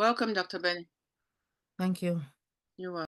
Welcome, Dr. Benny. Thank you. You're welcome.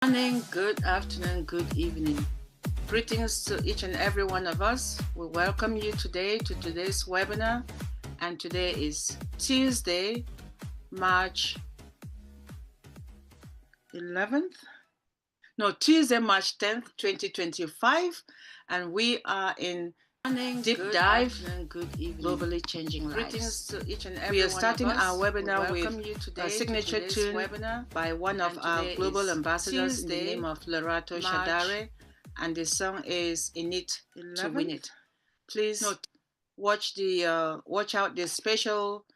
Good morning, good afternoon, good evening. Greetings to each and every one of us. We welcome you today to today's webinar, and today is Tuesday, March 11th? No, Tuesday, March 10th, 2025, and we are in deep dive and good evening. Globally changing lives. Greetings to each and every. We are starting our webinar with a signature tune webinar by one of our global ambassadors in the name of Lerato Shadare, and the song is "In It to Win It." Please watch out the special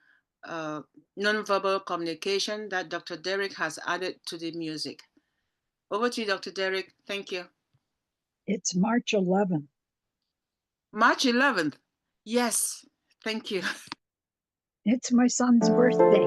non-verbal communication that Dr. Derek has added to the music. Over to you, Dr. Derek. Thank you. It's March 11th. March 11th. Yes, thank you. It's my son's birthday.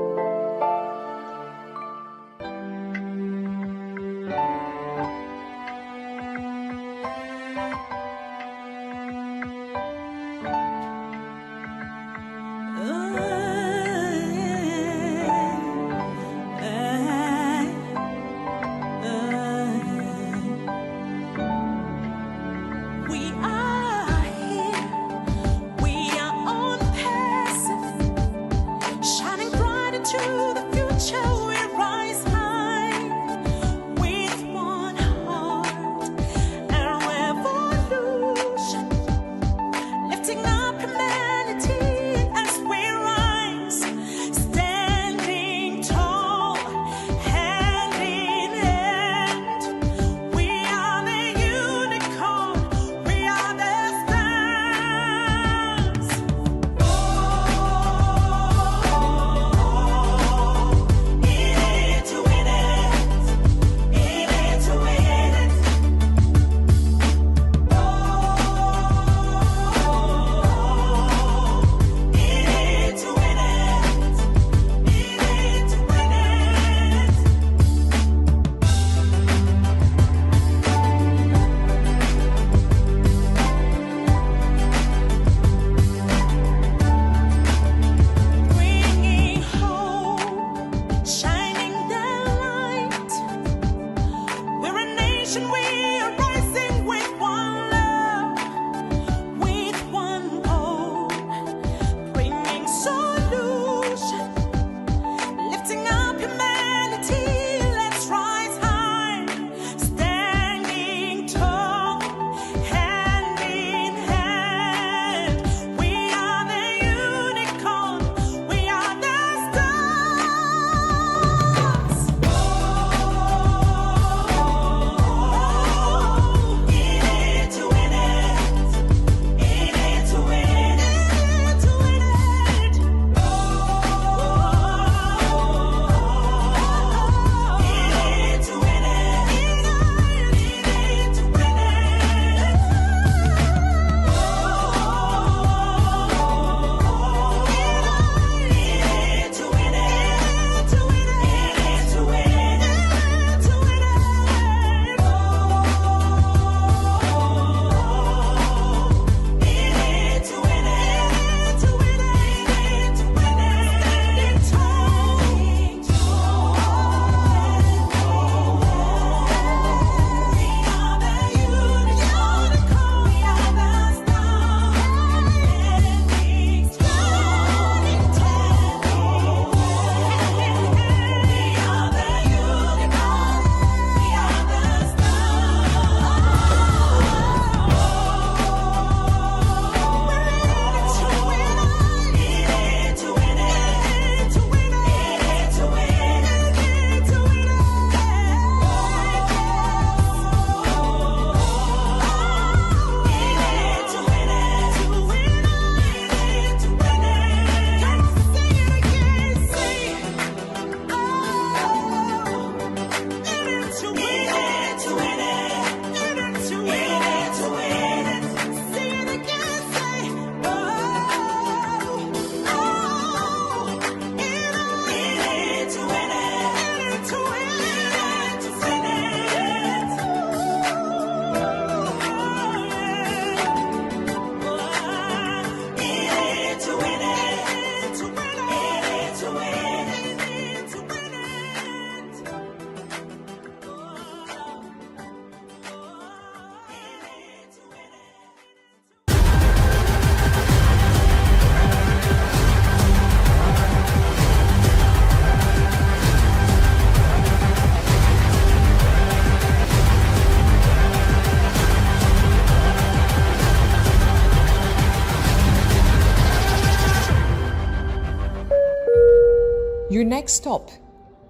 next stop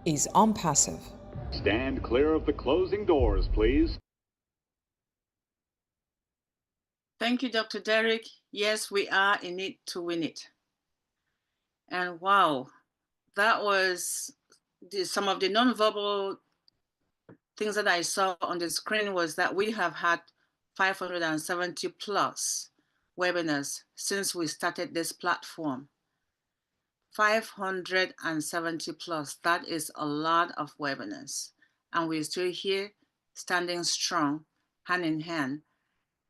is OnPassive. Stand clear of the closing doors, please. Thank you, Dr. Derek. Yes, we are in it to win it. And wow, that was some of the nonverbal things that I saw on the screen was that we have had 570 plus webinars since we started this platform. 570 plus, that is a lot of webinars. And we're still here standing strong, hand in hand.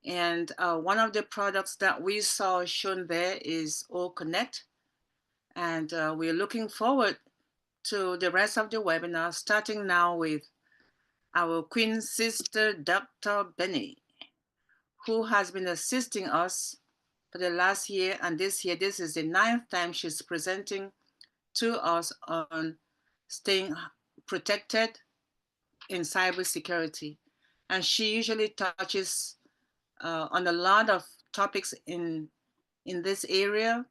And one of the products that we saw shown there is All Connect. And we're looking forward to the rest of the webinar, starting now with our Queen Sister, DrBenny, who has been assisting us for the last year and this year. This is the 9th time she's presenting to us on staying protected in cybersecurity. And she usually touches on a lot of topics in this area.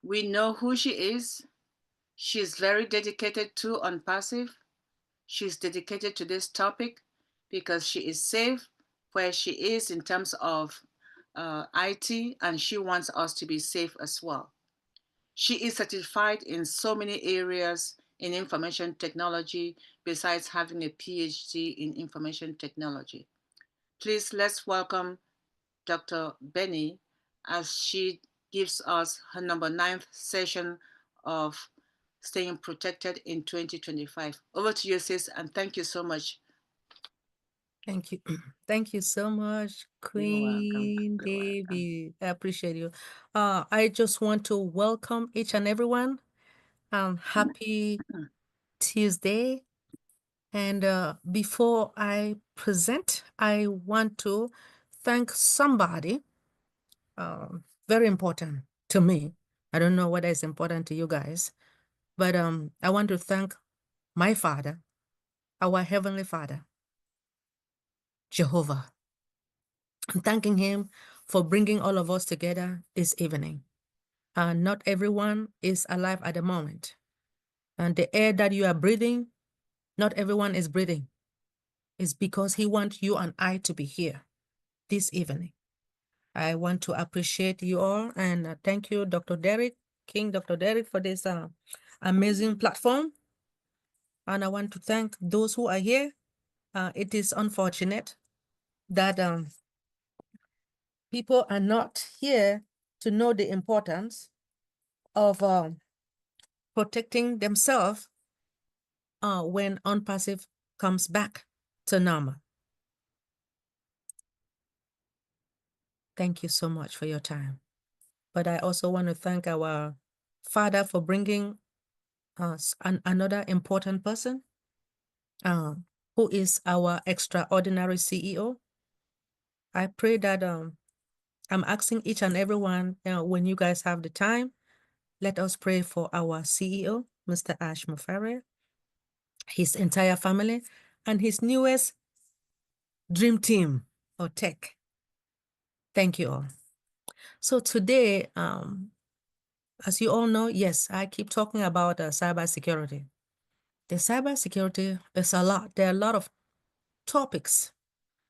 We know who she is. She's very dedicated to OnPassive. She's dedicated to this topic because she is safe where she is in terms of IT, and she wants us to be safe as well. She is certified in so many areas in information technology, besides having a PhD in information technology. Please let's welcome Dr. Benny as she gives us her number 9th session of staying protected in 2025. Over to you, sis, and thank you so much. Thank you. Thank you so much, Queen Davy. I appreciate you. I just want to welcome each and everyone. Happy Tuesday. And before I present, I want to thank somebody very important to me. I don't know whether it's important to you guys, but I want to thank my Father, our Heavenly Father, Jehovah. I'm thanking him for bringing all of us together this evening. Not everyone is alive at the moment. And the air that you are breathing, not everyone is breathing. It's because he wants you and I to be here this evening. I want to appreciate you all and thank you, Dr. Derek, King Dr. Derek, for this amazing platform. And I want to thank those who are here. It is unfortunate that people are not here to know the importance of protecting themselves when OnPassive comes back to normal. Thank you so much for your time. But I also want to thank our Father for bringing us another important person who is our extraordinary CEO. I pray that I'm asking each and everyone, when you guys have the time, let us pray for our CEO, Mr. Ash Mufare, his entire family, and his newest dream team or tech. Thank you all. So today, as you all know, yes, I keep talking about cybersecurity. The cybersecurity is a lot. There are a lot of topics.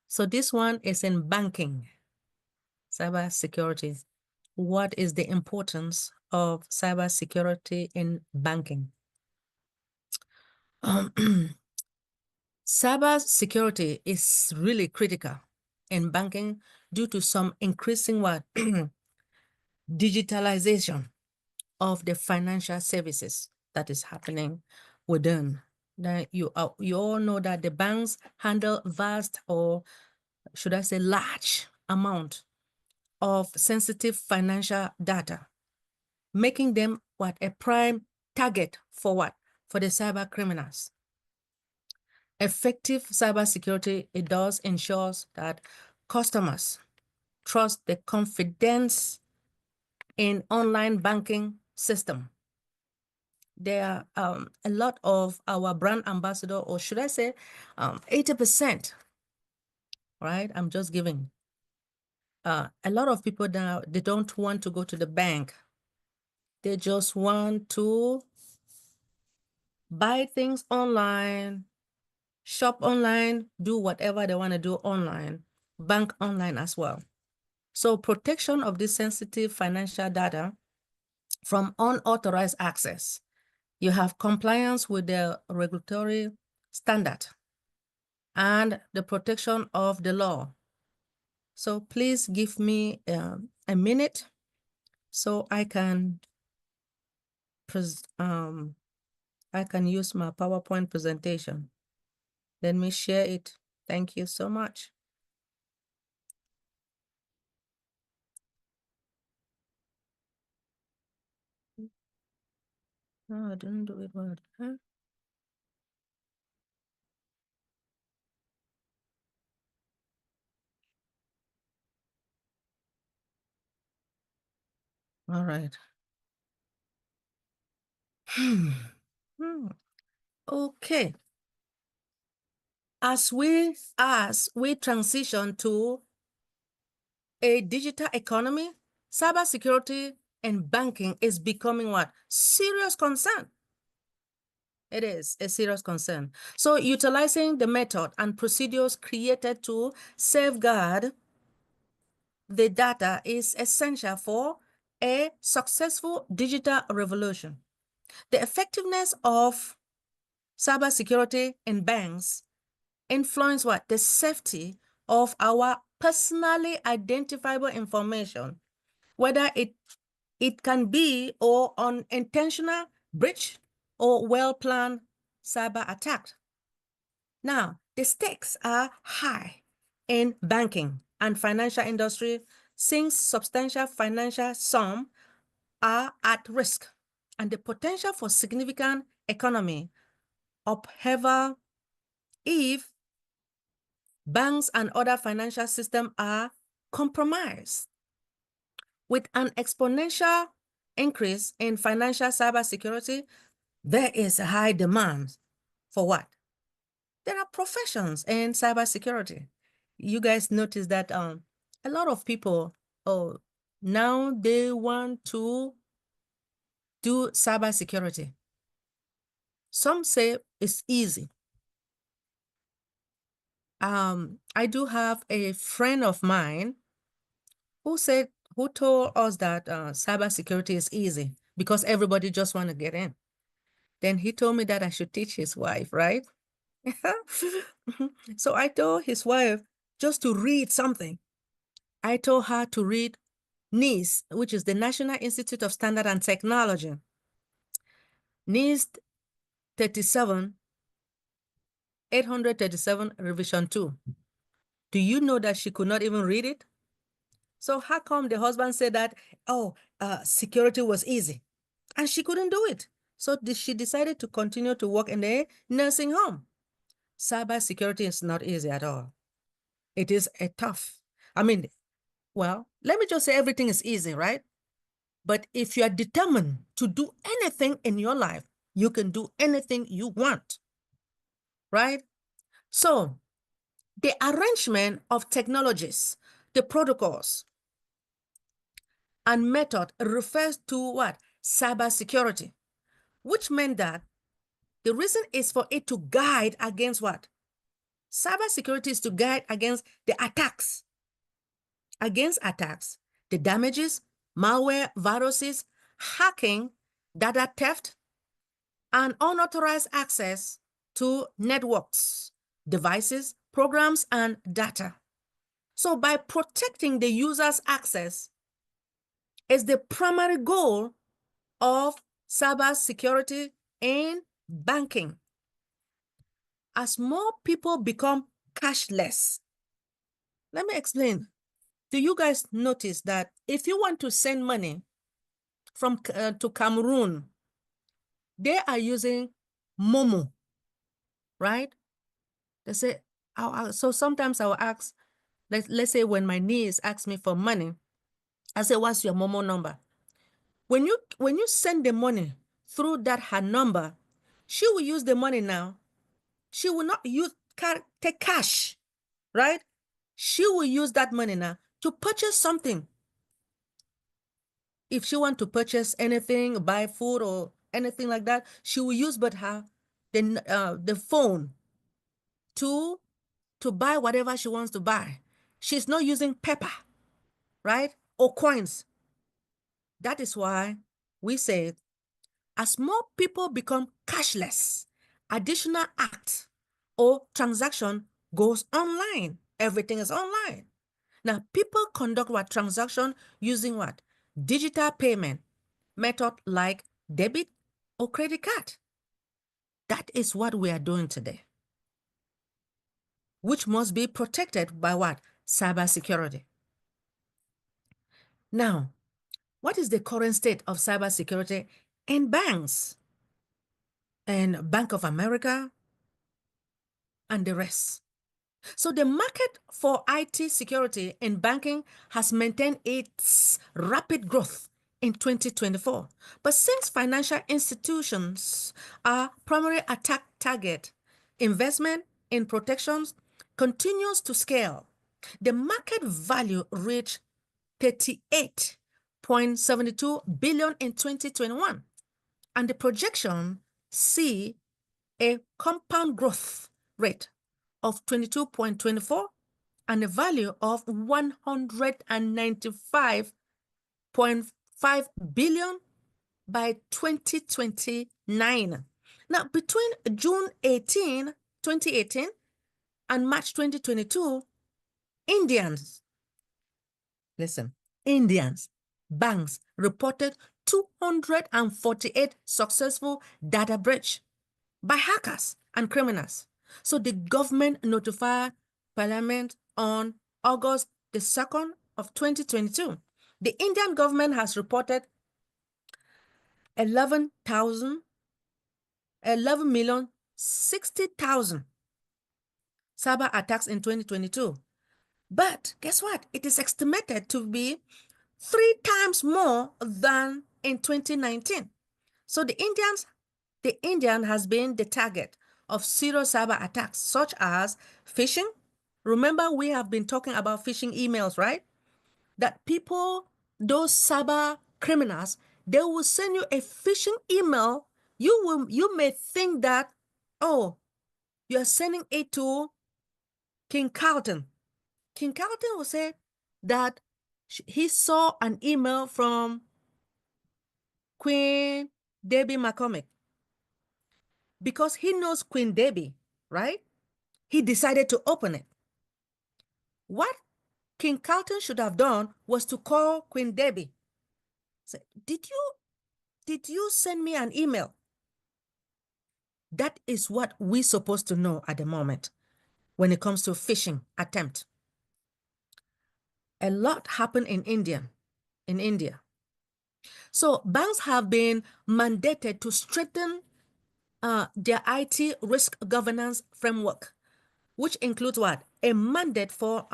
So this one is in banking, cybersecurity. What is the importance of cybersecurity in banking? Cybersecurity is really critical in banking due to some increasing digitalization of the financial services that is happening within. Now, you all know that the banks handle vast, or should I say large amount of sensitive financial data, making them a prime target for what? For the cyber criminals. Effective cybersecurity, it does ensures that customers trust the confidence in online banking system. There are a lot of our brand ambassador, or should I say 80%, right? I'm just giving. A lot of people now, they don't want to go to the bank. They just want to buy things online, shop online, do whatever they want to do online, bank online as well. So protection of this sensitive financial data from unauthorized access. You have compliance with the regulatory standard and the protection of the law. So please give me a minute so I can use my PowerPoint presentation. Let me share it. Thank you so much. No, I didn't do it well. Huh? All right. Okay. As we transition to a digital economy, cybersecurity and banking is becoming what? Serious concern. It is a serious concern. So utilizing the method and procedures created to safeguard the data is essential for a successful digital revolution. The effectiveness of cybersecurity in banks influence what? The safety of our personally identifiable information, whether it can be or unintentional breach or well-planned cyber attack. Now, the stakes are high in banking and financial industry since substantial financial sums are at risk and the potential for significant economy upheaval if banks and other financial systems are compromised. With an exponential increase in financial cybersecurity, there is a high demand for what? There are professions in cybersecurity. You guys notice that a lot of people, now they want to do cybersecurity. Some say it's easy. I do have a friend of mine who told us that cybersecurity is easy because everybody just want to get in. Then he told me that I should teach his wife, right? So I told his wife just to read something. I told her to read NIST, which is the National Institute of Standard and Technology. NIST 837 revision 2. Do you know that she could not even read it? So how come the husband said that, security was easy and she couldn't do it? So she decided to continue to work in a nursing home. Cybersecurity is not easy at all. It is a tough. Well, let me just say everything is easy, right? But if you are determined to do anything in your life, you can do anything you want, right? So the arrangement of technologies, the protocols, and method refers to what? Cybersecurity, which meant that the reason is for it to guide against what? Cybersecurity is to guide against the attacks. Against attacks, the damages, malware, viruses, hacking, data theft, and unauthorized access to networks, devices, programs, and data. So by protecting the user's access is the primary goal of cybersecurity in banking. As more people become cashless, let me explain. Do you guys notice that if you want to send money from to Cameroon, they are using Momo, right? They say, so sometimes I will ask, let's say when my niece asks me for money, I say, what's your Momo number? When you send the money through that her number, she will use the money now. She will not take cash, right? She will use that money now to purchase something. If she want to purchase anything, buy food or anything like that, she will use but her the phone to buy whatever she wants to buy. She's not using paper, right? Or coins. That is why we say, as more people become cashless, additional act or transaction goes online. Everything is online. Now, people conduct what transaction using what? Digital payment method like debit or credit card. That is what we are doing today, which must be protected by what? Cybersecurity. Now, what is the current state of cybersecurity in banks and Bank of America and the rest? So the market for IT security in banking has maintained its rapid growth in 2024. But since financial institutions are primary attack target, investment in protections continues to scale. The market value reached 38.72 billion in 2021, and the projection see a compound growth rate of 22.24 and a value of 195.5 billion by 2029. Now, between June 2018 and March 2022, Indians, banks reported 248 successful data breach by hackers and criminals. So the government notified Parliament on August the 2nd of 2022. The Indian government has reported 11,060,000 cyber attacks in 2022. But guess what? It is estimated to be 3 times more than in 2019. So the Indian has been the target of serious cyber attacks, such as phishing. Remember, we have been talking about phishing emails, right? That people, those cyber criminals, they will send you a phishing email. You may think that, oh, you are sending it to King Carlton. King Carlton will say that he saw an email from Queen Debbie McCormick. Because he knows Queen Debbie, right? He decided to open it. What King Carlton should have done was to call Queen Debbie. Say, did you send me an email? That is what we're supposed to know at the moment when it comes to phishing attempt. A lot happened in India. So banks have been mandated to strengthen their IT risk governance framework, which includes what? A mandate for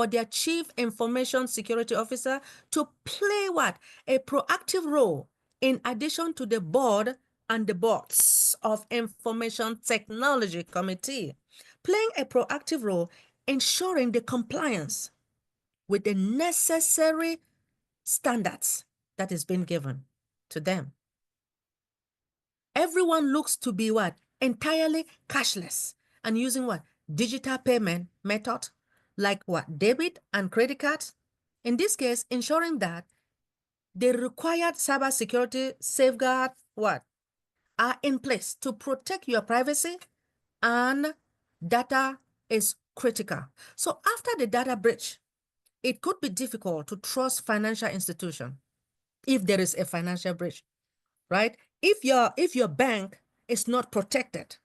their chief information security officer to play what? A proactive role in addition to the board and the boards of information technology committee, playing a proactive role ensuring the compliance with the necessary standards that is being given to them. Everyone looks to be what? Entirely cashless and using what? Digital payment method like what? Debit and credit cards. In this case, ensuring that the required cybersecurity safeguards what? Are in place to protect your privacy and data is critical. So after the data breach, it could be difficult to trust financial institution if there is a financial breach, right? If your bank is not protected,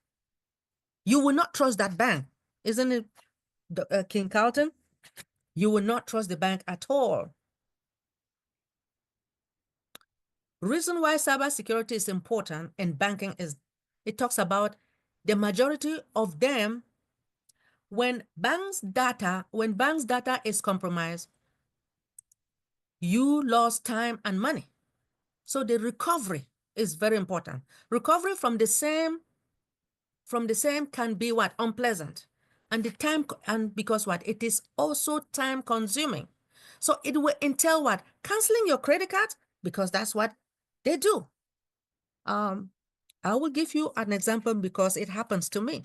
you will not trust that bank, isn't it, King Carlton? You will not trust the bank at all. Reason why cybersecurity is important in banking is it talks about the majority of them when banks data is compromised, you lost time and money. So the recovery is very important. Recovery from the same can be what? Unpleasant. And the time, and because what? It is also time consuming. So it will entail what? Canceling your credit card, because that's what they do. I will give you an example because it happens to me.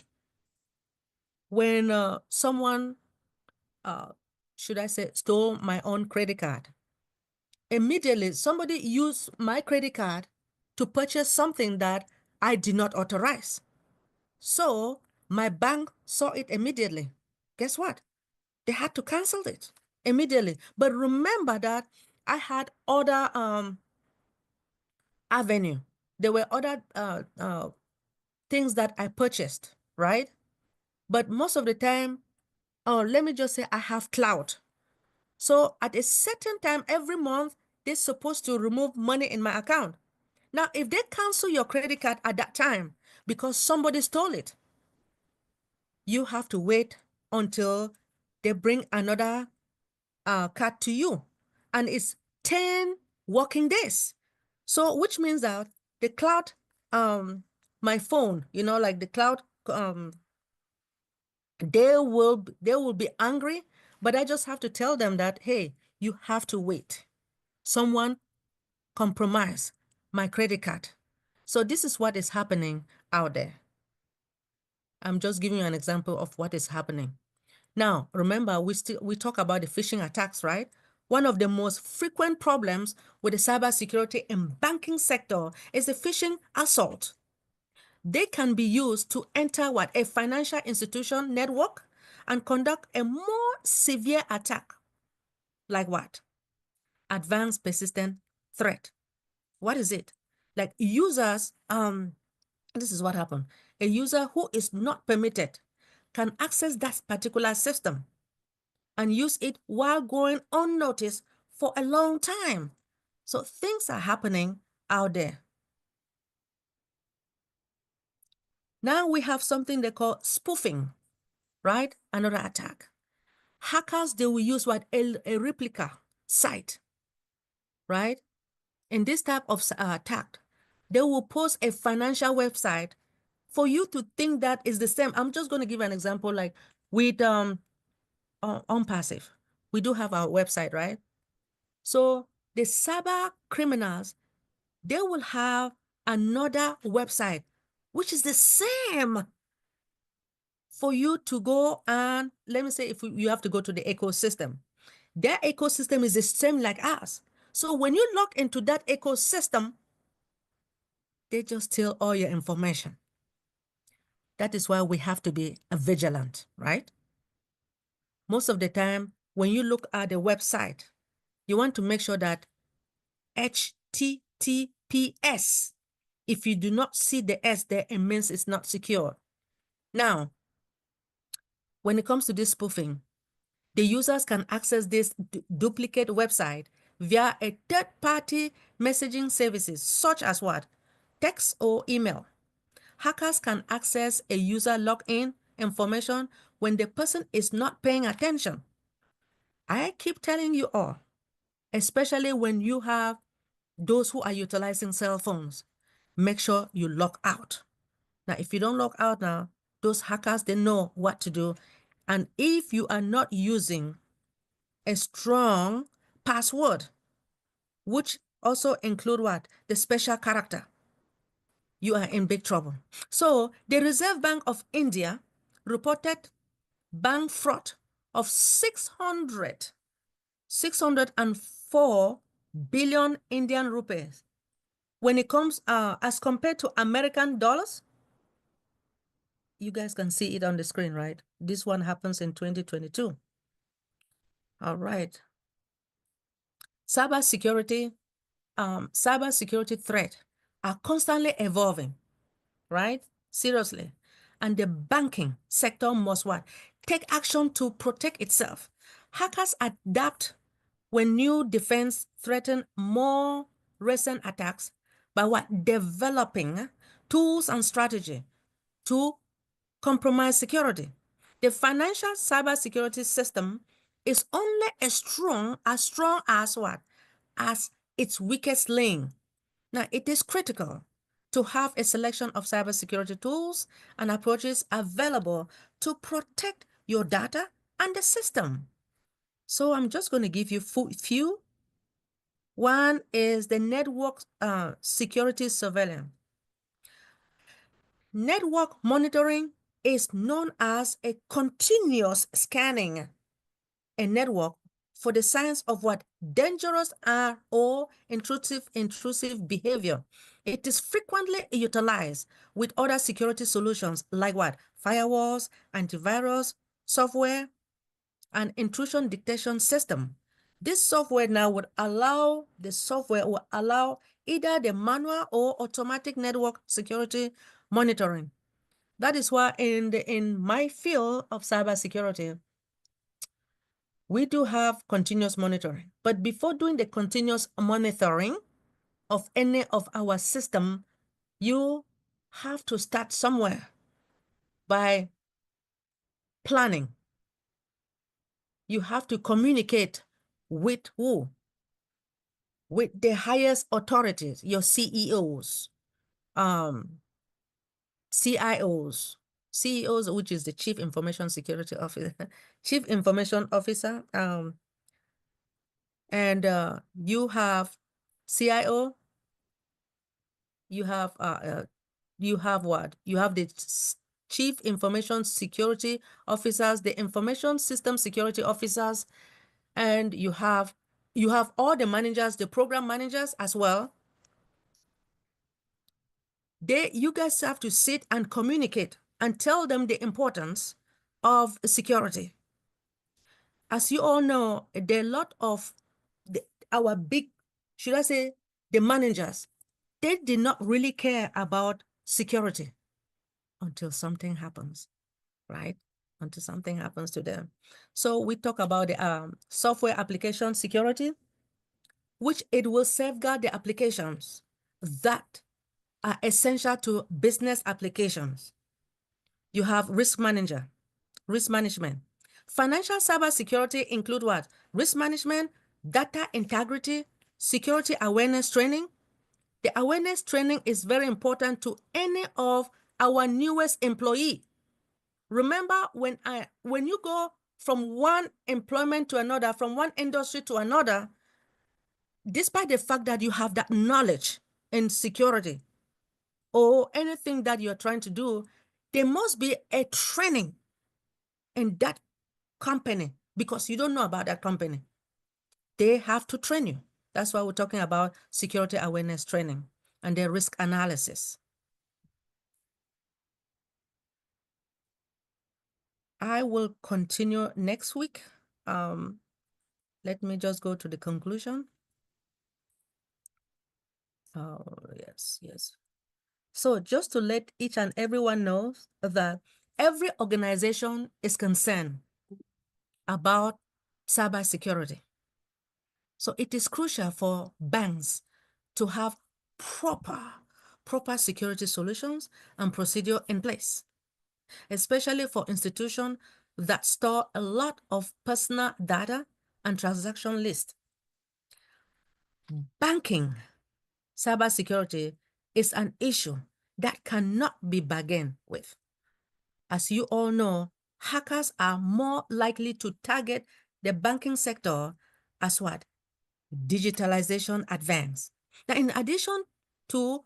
When someone, should I say, stole my own credit card, immediately somebody used my credit card to purchase something that I did not authorize. So my bank saw it immediately. Guess what? They had to cancel it immediately. But remember that I had other avenue. There were other things that I purchased, right? But most of the time, let me just say I have clout. So at a certain time every month, they're supposed to remove money in my account. Now, if they cancel your credit card at that time because somebody stole it, you have to wait until they bring another card to you. And it's 10 working days. So, which means that the cloud, my phone, like the cloud, they will be angry, but I just have to tell them that, hey, you have to wait. Someone compromised my credit card. So this is what is happening out there. I'm just giving you an example of what is happening. Now, remember, we talk about the phishing attacks, right? One of the most frequent problems with the cybersecurity and banking sector is the phishing assault. They can be used to enter a financial institution network and conduct a more severe attack. Like what? Advanced persistent threat. What is it? Like users, this is what happened. A user who is not permitted can access that particular system and use it while going unnoticed for a long time. So things are happening out there. Now we have something they call spoofing, right? Another attack. Hackers, they will use a replica site, right? In this type of attack, they will post a financial website for you to think that is the same. I'm just going to give an example, like with OnPassive. We do have our website, right? So the cyber criminals, they will have another website, which is the same for you to go and, let me say, if you have to go to the ecosystem, their ecosystem is the same like us. So when you log into that ecosystem, they just steal all your information. That is why we have to be vigilant, right? Most of the time, when you look at the website, you want to make sure that HTTPS, if you do not see the S there, it means it's not secure. Now, when it comes to this spoofing, the users can access this duplicate website via a third-party messaging services, such as what? Text or email. Hackers can access a user login information when the person is not paying attention. I keep telling you all, especially when you have those who are utilizing cell phones, make sure you log out. Now, if you don't log out now, those hackers, they know what to do. And if you are not using a strong password, which also include what? The special character, you are in big trouble. So the Reserve Bank of India reported bank fraud of 604 billion Indian rupees. When it comes, as compared to American dollars, you guys can see it on the screen, right? This one happens in 2022. All right. Cybersecurity threats are constantly evolving, right? Seriously. And the banking sector must what? Take action to protect itself. Hackers adapt when new defense threaten more recent attacks by what? Developing tools and strategy to compromise security. The financial cybersecurity system is only as strong as what? As its weakest link. Now, it is critical to have a selection of cybersecurity tools and approaches available to protect your data and the system. So I'm just going to give you few. One is the network security surveillance. Network monitoring is known as a continuous scanning a network for the signs of what dangerous are or intrusive behavior. It is frequently utilized with other security solutions like what? Firewalls, antivirus, software, and intrusion detection system. This software now would allow either the manual or automatic network security monitoring. That is why in my field of cybersecurity, we do have continuous monitoring. But before doing the continuous monitoring of any of our system, you have to start somewhere by planning. You have to communicate with who? With the highest authorities, your CEOs, CIOs, which is the Chief Information Security Officer, Chief Information Officer, and you have CIO, you have what? You have the Chief Information Security Officers, the Information System Security Officers, and you have all the managers, the program managers as well. You guys have to sit and communicate and tell them the importance of security. As you all know, there are a lot of our big, should I say, the managers, they did not really care about security until something happens, right? Until something happens to them. So we talk about the software application security, which it will safeguard the applications that are essential to business applications. You have risk management. Financial cybersecurity include what? Risk management, data integrity, security awareness training. The awareness training is very important to any of our newest employee. Remember, when you go from one employment to another, from one industry to another, despite the fact that you have that knowledge in security or anything that you're trying to do, there must be a training in that company because you don't know about that company. They have to train you. That's why we're talking about security awareness training and the risk analysis. I will continue next week. Let me just go to the conclusion. Oh, yes. So just to let each and everyone know that every organization is concerned about cybersecurity. So it is crucial for banks to have proper security solutions and procedure in place, especially for institutions that store a lot of personal data and transaction lists. Banking cybersecurity is an issue that cannot be bargained with. As you all know, hackers are more likely to target the banking sector as what? Digitalization advance. Now, in addition to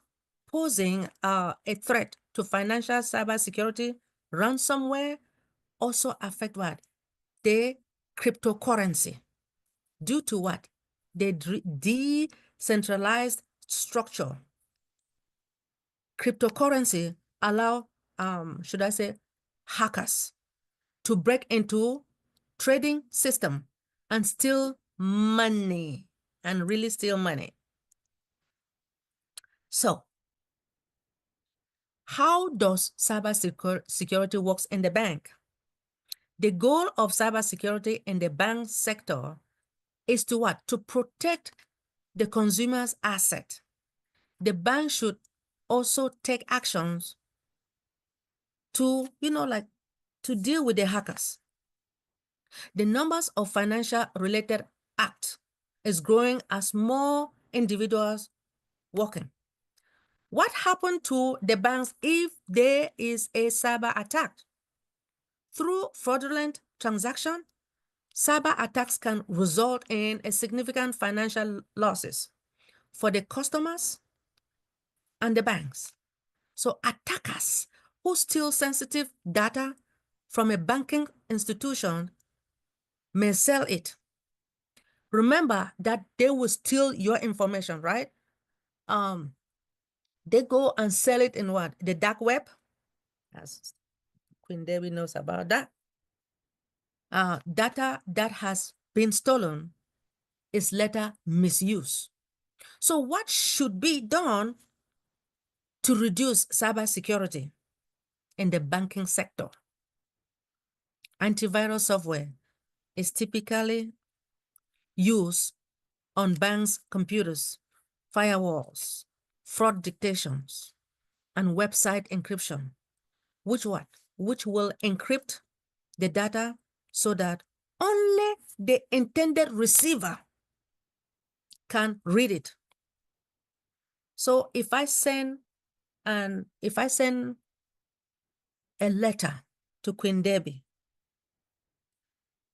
posing a threat to financial cybersecurity, ransomware also affect what? The cryptocurrency. Due to what? The decentralized structure. Cryptocurrency allow, should I say, hackers to break into trading system and steal money and really steal money. So, how does cybersecurity works in the bank? The goal of cybersecurity in the bank sector is to what? To protect the consumer's asset. The bank should also take actions to, to deal with the hackers. The numbers of financial related acts is growing as more individuals working. What happened to the banks if there is a cyber attack? Through fraudulent transaction, cyber attacks can result in a significant financial losses for the customers and the banks. So attackers who steal sensitive data from a banking institution may sell it. Remember that they will steal your information, right? They go and sell it in what? The dark web, as Queen Debbie knows about that. Data that has been stolen is later misused. So what should be done to reduce cybersecurity in the banking sector? Antivirus software is typically used on banks' computers, firewalls, fraud detections, and website encryption, which will encrypt the data so that only the intended receiver can read it. So if I send a letter to Queen Debbie,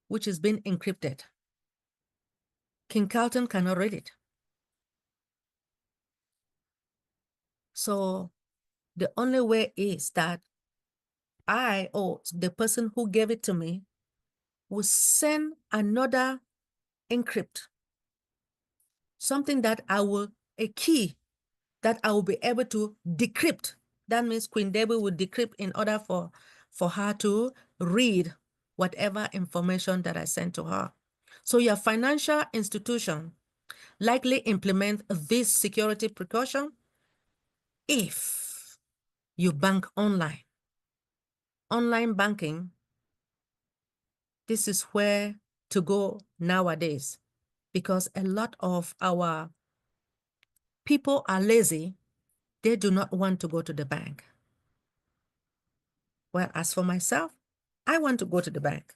which has been encrypted, King Carlton cannot read it. So the only way is that I, or the person who gave it to me, will send another encrypt, something that a key that I will be able to decrypt. That means Queen Debbie will decrypt in order for her to read whatever information that I sent to her. So your financial institution likely implement this security precaution if you bank online. Online banking, this is where to go nowadays, because a lot of our people are lazy. They do not want to go to the bank. Well, as for myself, I want to go to the bank.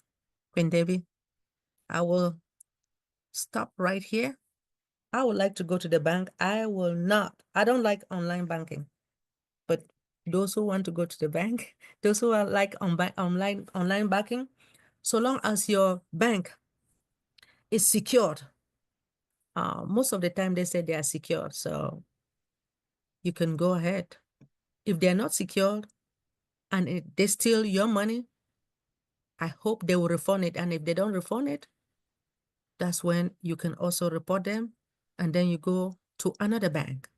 Queen Debbie, I will stop right here. I would like to go to the bank. I don't like online banking. But those who want to go to the bank, those who are like online banking, so long as your bank is secured, most of the time they say they are secured, so you can go ahead. If they're not secured and they steal your money, I hope they will refund it. And if they don't refund it, that's when you can also report them, and then you go to another bank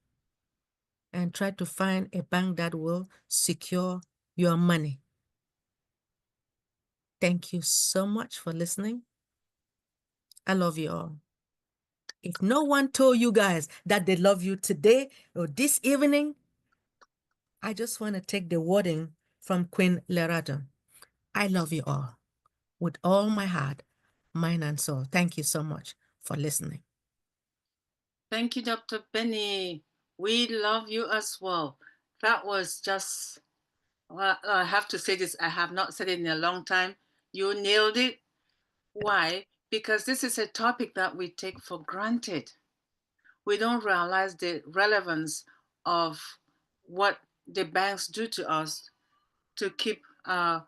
and try to find a bank that will secure your money. Thank you so much for listening. I love you all. If no one told you guys that they love you today or this evening, I just want to take the wording from Queen Lerato. I love you all with all my heart, mind, and soul. Thank you so much for listening. Thank you, Dr. Benny. We love you as well. That was just, well, I have to say this, I have not said it in a long time. You nailed it. Why? Because this is a topic that we take for granted. We don't realize the relevance of what the banks do to us to keep, what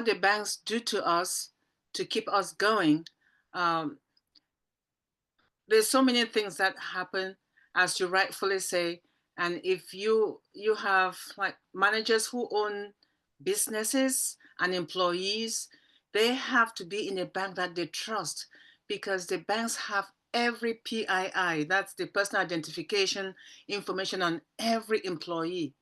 the banks do to us to keep us going. There's so many things that happen, as you rightfully say. And if you have like managers who own businesses and employees, they have to be in a bank that they trust, because the banks have every PII, that's the personal identification information on every employee.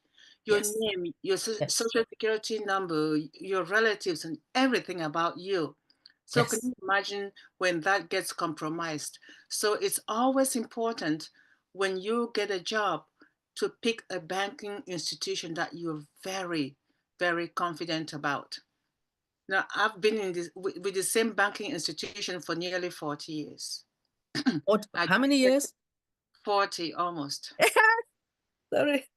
Your Yes. name, your social security number, your relatives, and everything about you. So Yes. can you imagine when that gets compromised? So it's always important when you get a job to pick a banking institution that you're very, very confident about. Now, I've been in this with the same banking institution for nearly 40 years. How many years? 40 almost. Sorry.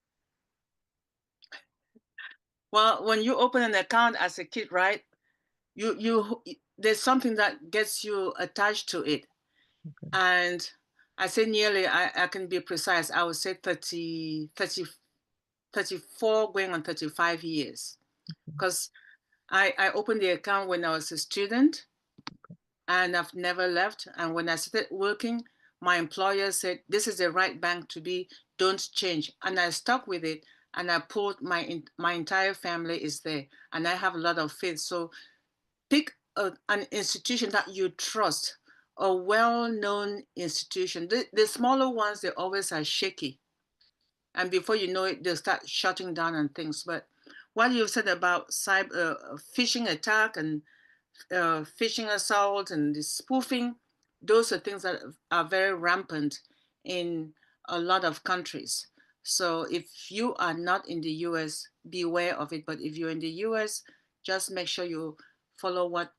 Well, when you open an account as a kid, right? You there's something that gets you attached to it. Okay. And I say nearly, I can be precise, I would say 34 going on 35 years. Because I opened the account when I was a student, and I've never left. And when I started working, my employer said, this is the right bank to be, don't change. And I stuck with it, and I pulled my entire family is there, and I have a lot of faith. So pick an institution that you trust, a well-known institution. The smaller ones, they always are shaky. And before you know it, they'll start shutting down and things. But what you said about cyber phishing attack and phishing assault and the spoofing, those are things that are very rampant in a lot of countries. So if you are not in the US, beware of it. But if you're in the US, just make sure you follow what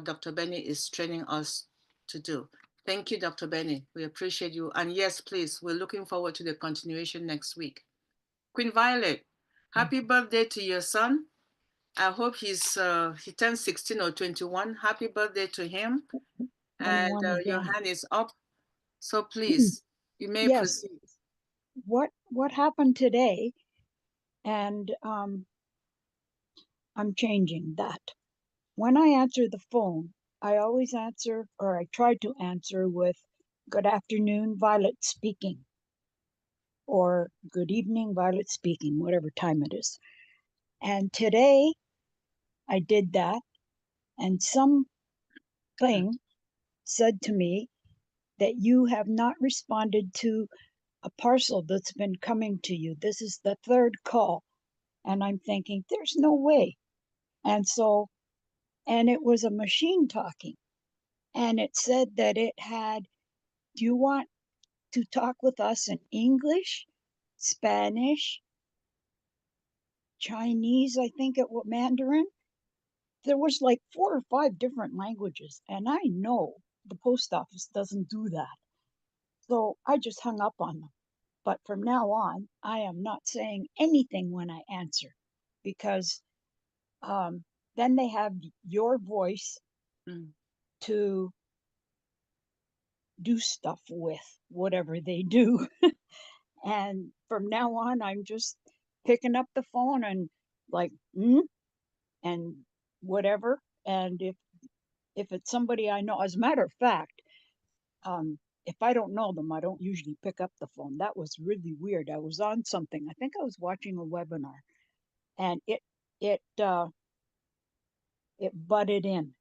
Dr. Benny is training us to do. Thank you, Dr. Benny. We appreciate you. And yes, please, we're looking forward to the continuation next week. Queen Violet, happy birthday to your son. I hope he turns 16 or 21. Happy birthday to him. And 21 your again. hand is up. So please, you may Yes. proceed. What happened today, and I'm changing that. When I answer the phone, I always answer, or I try to answer with, "Good afternoon, Violet speaking," or "Good evening, Violet speaking," whatever time it is. And today I did that, and something said to me that you have not responded to a parcel that's been coming to you. This is the third call. And I'm thinking, there's no way. And it was a machine talking. And it said that it had, "Do you want to talk with us in English, Spanish, Chinese?" I think it was Mandarin. There was like 4 or 5 different languages. And I know the post office doesn't do that. So I just hung up on them. But from now on, I am not saying anything when I answer, because then they have your voice to do stuff with, whatever they do. And from now on, I'm just picking up the phone and like, and whatever. And if it's somebody I know, as a matter of fact, if I don't know them, I don't usually pick up the phone. That was really weird. I was on something. I think I was watching a webinar, and it butted in.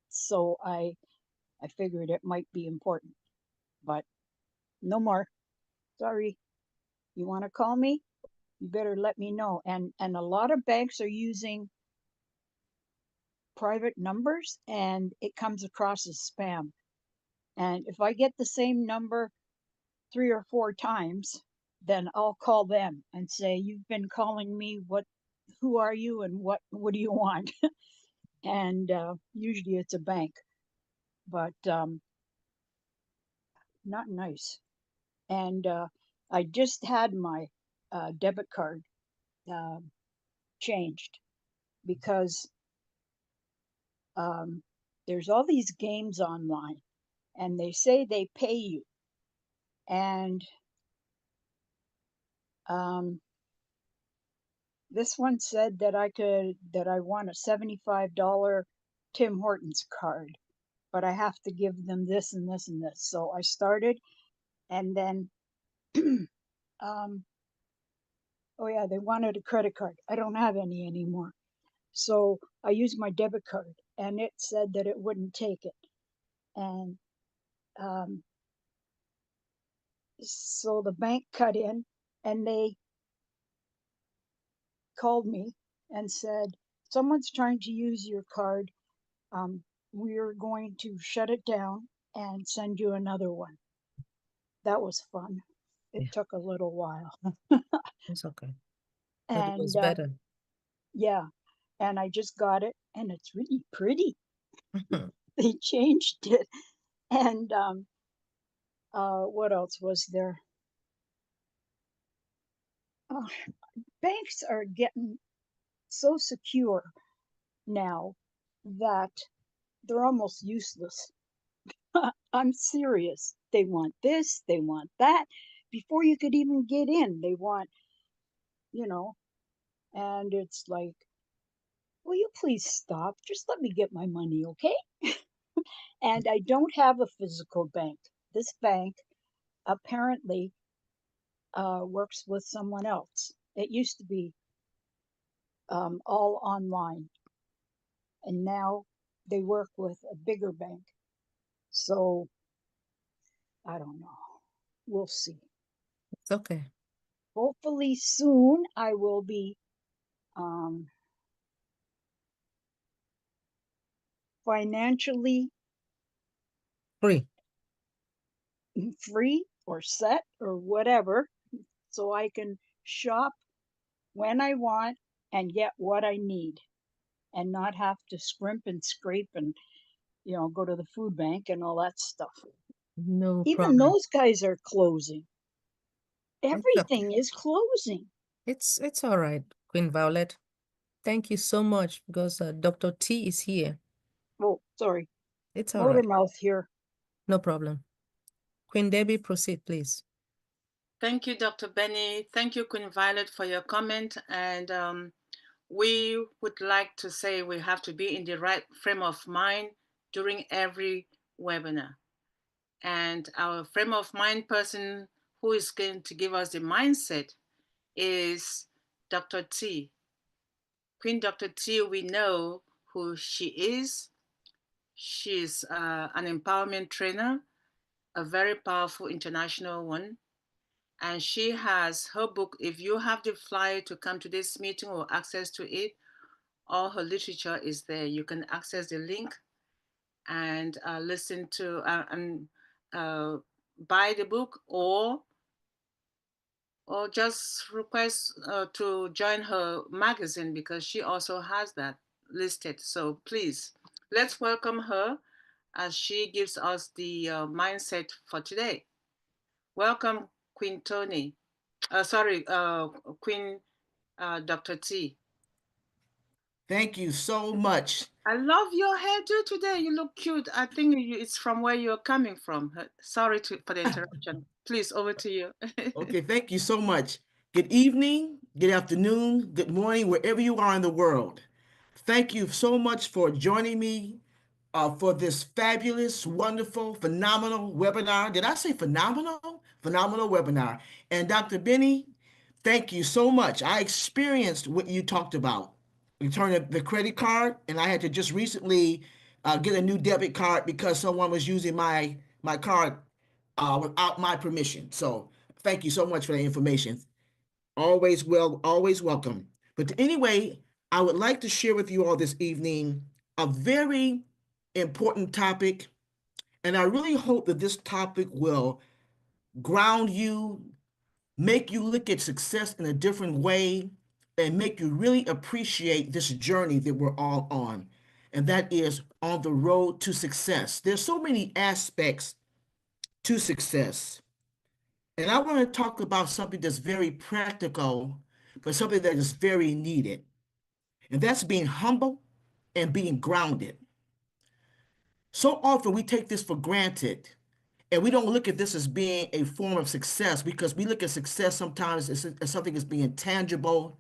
So I figured it might be important, but no more. Sorry. You want to call me? You better let me know. And a lot of banks are using private numbers, and it comes across as spam. And if I get the same number 3 or 4 times, then I'll call them and say, "You've been calling me. Who are you, and what do you want?" And usually it's a bank, but not nice. And I just had my debit card changed, because there's all these games online, and they say they pay you. And this one said that I want a $75 Tim Hortons card, but I have to give them this and this and this. So I started, and then oh yeah, they wanted a credit card. I don't have any anymore. So I used my debit card, and it said that it wouldn't take it. And so the bank cut in, and they called me and said, "Someone's trying to use your card. We're going to shut it down and send you another one." That was fun. It Yeah. took a little while. It's okay. But it was And better. yeah, and I just got it, and it's really pretty. They changed it. And what else was there? Oh, banks are getting so secure now that they're almost useless. I'm serious. They want this, they want that. Before you could even get in, they want, you know, and it's like, will you please stop? Just let me get my money, okay? And I don't have a physical bank. this bank apparently works with someone else. It used to be all online, and now they work with a bigger bank. So I don't know. We'll see. It's okay. Hopefully soon I will be financially Free. free or set or whatever, so I can shop when I want and get what I need and not have to scrimp and scrape and go to the food bank and all that stuff. No Even problem. those guys are closing. It's okay. Everything is closing. It's all right, Queen Violet. Thank you so much because Dr. T is here. Oh, sorry. It's all Motor right. mouth here. No problem. Queen Debbie, proceed, please. Thank you, Dr. Benny. Thank you, Queen Violet, for your comment. And we would like to say we have to be in the right frame of mind during every webinar. And our frame of mind person who is going to give us the mindset is Dr. T. Queen Dr. T, we know who she is. She's an empowerment trainer, a very powerful international one. And she has her book. If you have the flyer to come to this meeting or access to it, all her literature is there. You can access the link and listen to and buy the book, or just request to join her magazine, because she also has that listed. So please, let's welcome her as she gives us the mindset for today. Welcome, Queen Tony. Queen Dr. T. Thank you so much. I love your hairdo today. You look cute. I think it's from where you're coming from. Sorry for the interruption. Please, over to you. Okay, thank you so much. Good evening, good afternoon, good morning, wherever you are in the world. Thank you so much for joining me for this fabulous, wonderful, phenomenal webinar. Did I say phenomenal? Phenomenal webinar. And Dr. Benny, thank you so much. I experienced what you talked about. You turned the credit card, and I had to just recently get a new debit card because someone was using my card without my permission. So thank you so much for the information. Always welcome. But anyway, I would like to share with you all this evening a very important topic, and I really hope that this topic will ground you, make you look at success in a different way, and make you really appreciate this journey that we're all on. And that is on the road to success. There's so many aspects to success. And I want to talk about something that's very practical, but something that is very needed. And that's being humble and being grounded. So often we take this for granted and we don't look at this as being a form of success because we look at success sometimes as something as being tangible,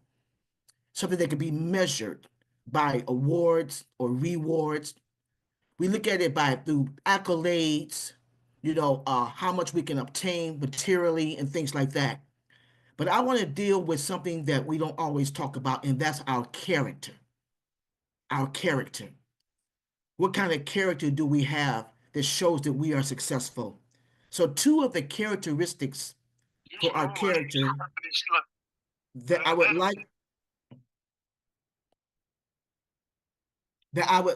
something that can be measured by awards or rewards. We look at it by through accolades, how much we can obtain materially and things like that. But I want to deal with something that we don't always talk about, and that's our character. Our character. What kind of character do we have that shows that we are successful? So, two of the characteristics for our character that I would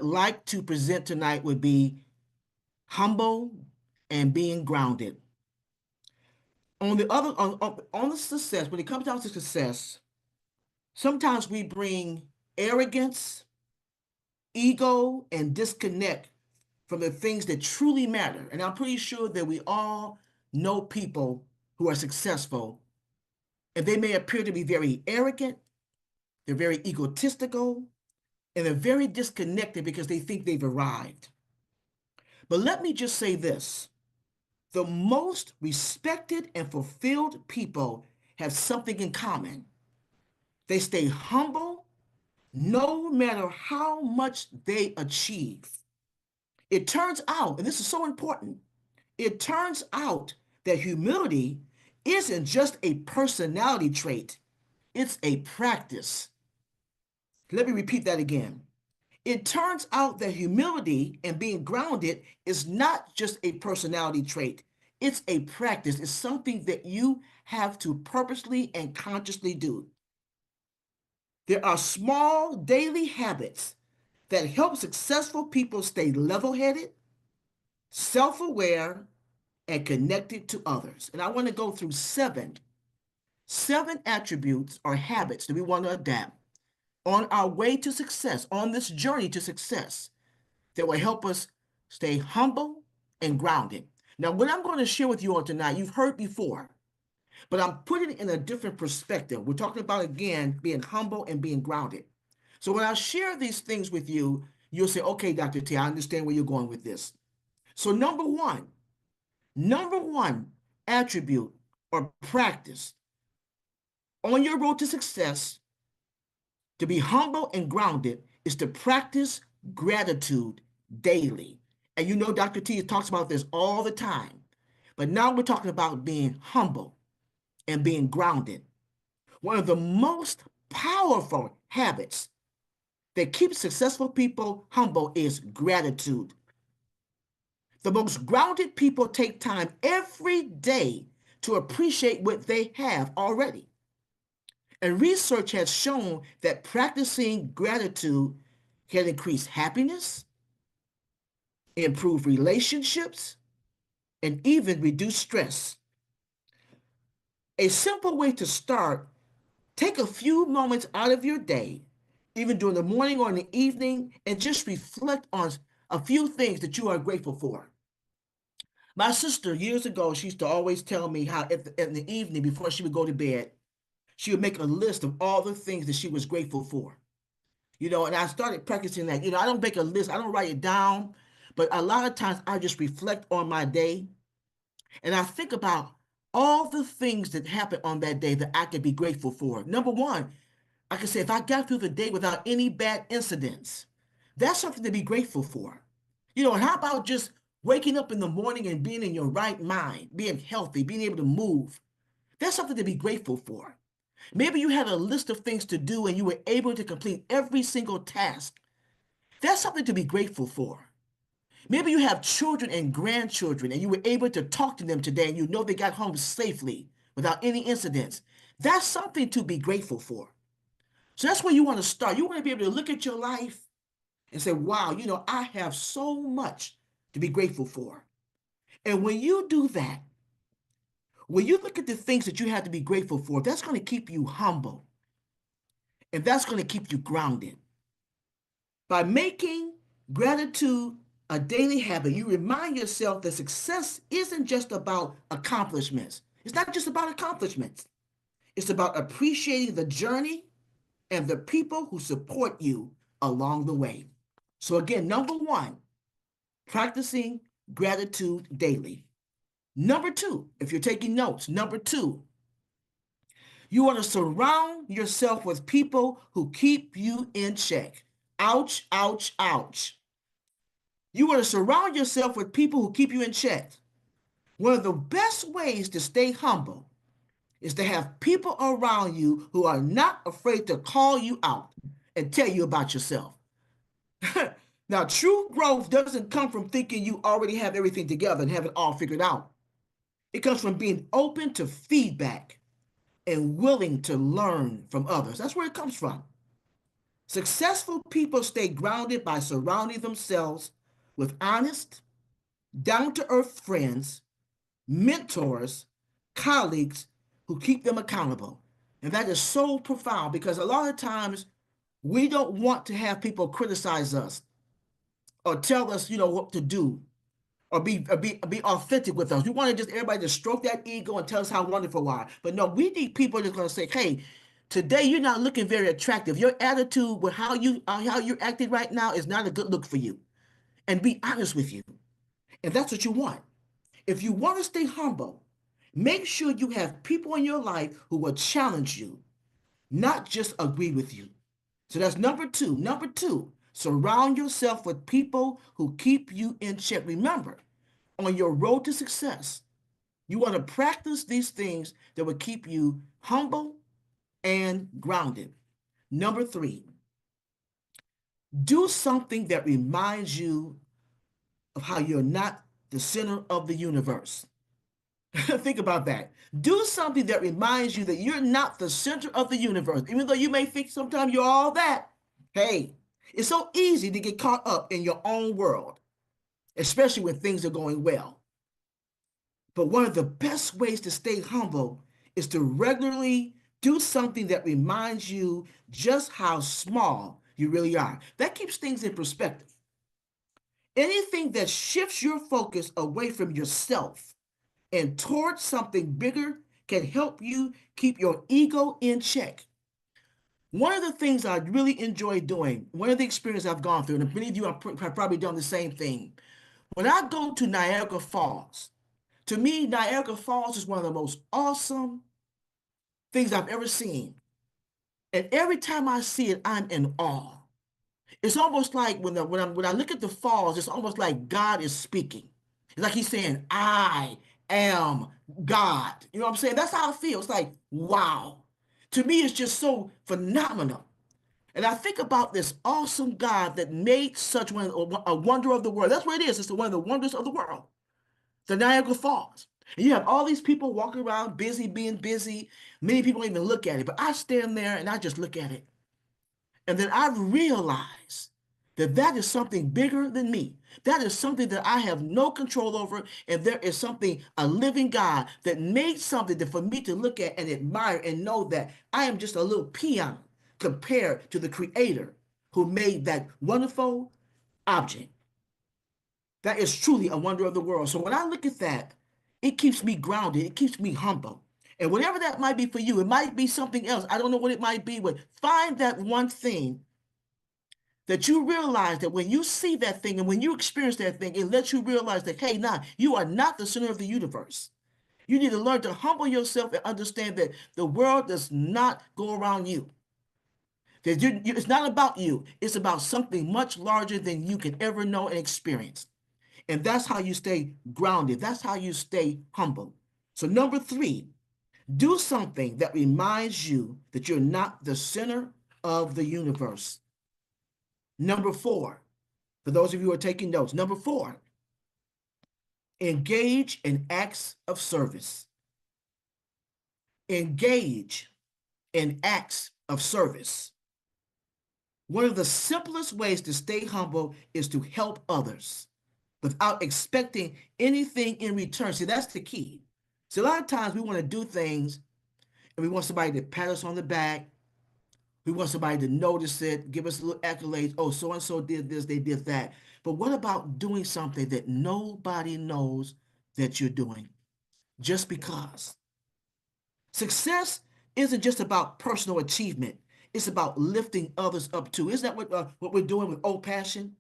like to present tonight would be humble and being grounded. On the other on the success, when it comes down to success, sometimes we bring arrogance, ego, and disconnect from the things that truly matter. And I'm pretty sure that we all know people who are successful, and they may appear to be very arrogant, they're very egotistical, and they're very disconnected because they think they've arrived. But let me just say this: the most respected and fulfilled people have something in common. They stay humble no matter how much they achieve. It turns out, and this is so important, It turns out that humility isn't just a personality trait, it's a practice. Let me repeat that again. It turns out that humility and being grounded is not just a personality trait, it's a practice. It's something that you have to purposely and consciously do. There are small daily habits that help successful people stay level headed, self aware, and connected to others. And I want to go through seven attributes or habits that we want to adapt on our way to success, on this journey to success, that will help us stay humble and grounded. Now, what I'm going to share with you all tonight, you've heard before, but I'm putting it in a different perspective. We're talking about, again, being humble and being grounded. So when I share these things with you, you'll say, okay, Dr. T, I understand where you're going with this. So number one attribute or practice on your road to success, to be humble and grounded, is to practice gratitude daily. And you know, Dr. T talks about this all the time. But now we're talking about being humble and being grounded. One of the most powerful habits that keeps successful people humble is gratitude. The most grounded people take time every day to appreciate what they have already. And research has shown that practicing gratitude can increase happiness, improve relationships, and even reduce stress. A simple way to start: take a few moments out of your day, even during the morning or in the evening, and just reflect on a few things that you are grateful for. My sister, years ago, she used to always tell me how in the evening before she would go to bed, she would make a list of all the things that she was grateful for. And I started practicing that. I don't make a list, I don't write it down, but a lot of times I just reflect on my day and I think about all the things that happened on that day that I could be grateful for. Number one, I can say if I got through the day without any bad incidents, that's something to be grateful for. And how about just waking up in the morning and being in your right mind, being healthy, being able to move? That's something to be grateful for. Maybe you had a list of things to do and you were able to complete every single task. That's something to be grateful for. Maybe you have children and grandchildren and you were able to talk to them today and you know they got home safely without any incidents. That's something to be grateful for. So that's where you want to start. You want to be able to look at your life and say, wow, I have so much to be grateful for. And when you do that, when you look at the things that you have to be grateful for, that's going to keep you humble and that's going to keep you grounded. By making gratitude a daily habit, you remind yourself that success isn't just about accomplishments. It's not just about accomplishments. It's about appreciating the journey and the people who support you along the way. So again, number one, practicing gratitude daily. Number two, if you're taking notes, number two, you want to surround yourself with people who keep you in check. Ouch, ouch, ouch. You want to surround yourself with people who keep you in check. One of the best ways to stay humble is to have people around you who are not afraid to call you out and tell you about yourself. Now, true growth doesn't come from thinking you already have everything together and have it all figured out. It comes from being open to feedback and willing to learn from others. That's where it comes from. Successful people stay grounded by surrounding themselves with honest, down-to-earth friends, mentors, colleagues who keep them accountable. And that is so profound because a lot of times we don't want to have people criticize us or tell us, what to do or be authentic with us. We want to just everybody to stroke that ego and tell us how wonderful we are. But no, we need people that's going to say, hey, today you're not looking very attractive. Your attitude with how you're acting right now is not a good look for you. And be honest with you. And that's what you want. If you want to stay humble, make sure you have people in your life who will challenge you, not just agree with you. So that's number two. Number two, surround yourself with people who keep you in check. Remember, on your road to success, you want to practice these things that will keep you humble and grounded. Number 3, do something that reminds you of how you're not the center of the universe. Think about that. Do something that reminds you that you're not the center of the universe. Even though you may think sometimes you're all that. Hey, it's so easy to get caught up in your own world, especially when things are going well. But one of the best ways to stay humble is to regularly do something that reminds you just how small you really are. That keeps things in perspective. Anything that shifts your focus away from yourself and towards something bigger can help you keep your ego in check. One of the things I really enjoy doing, one of the experiences I've gone through, and many of you have probably done the same thing. When I go to Niagara Falls, to me, Niagara Falls is one of the most awesome things I've ever seen. And every time I see it, I'm in awe. It's almost like when I look at the falls, it's almost like God is speaking. It's like he's saying, I am God. You know what I'm saying? That's how I feel. It's like, wow. To me, it's just so phenomenal. And I think about this awesome God that made such a wonder of the world. That's what it is. It's one of the wonders of the world, the Niagara Falls. And you have all these people walking around busy, being busy. Many people don't even look at it. But I stand there and I just look at it. And then I realize that that is something bigger than me. That is something that I have no control over. And there is something, a living God that made something that for me to look at and admire and know that I am just a little peon compared to the creator who made that wonderful object. That is truly a wonder of the world. So when I look at that, it keeps me grounded. It keeps me humble. And whatever that might be for you, it might be something else. I don't know what it might be, but find that one thing that you realize that when you see that thing and when you experience that thing, it lets you realize that, hey, nah, you are not the center of the universe. You need to learn to humble yourself and understand that the world does not go around you. That it's not about you. It's about something much larger than you can ever know and experience. And that's how you stay grounded. That's how you stay humble. So number 3, do something that reminds you that you're not the center of the universe. Number 4, for those of you who are taking notes, number 4, engage in acts of service. Engage in acts of service. One of the simplest ways to stay humble is to help others without expecting anything in return. See, that's the key. So a lot of times we want to do things and we want somebody to pat us on the back. We want somebody to notice it, give us a little accolades. Oh, so-and-so did this, they did that. But what about doing something that nobody knows that you're doing just because? Success isn't just about personal achievement. It's about lifting others up too. Isn't that what we're doing with Old Passion?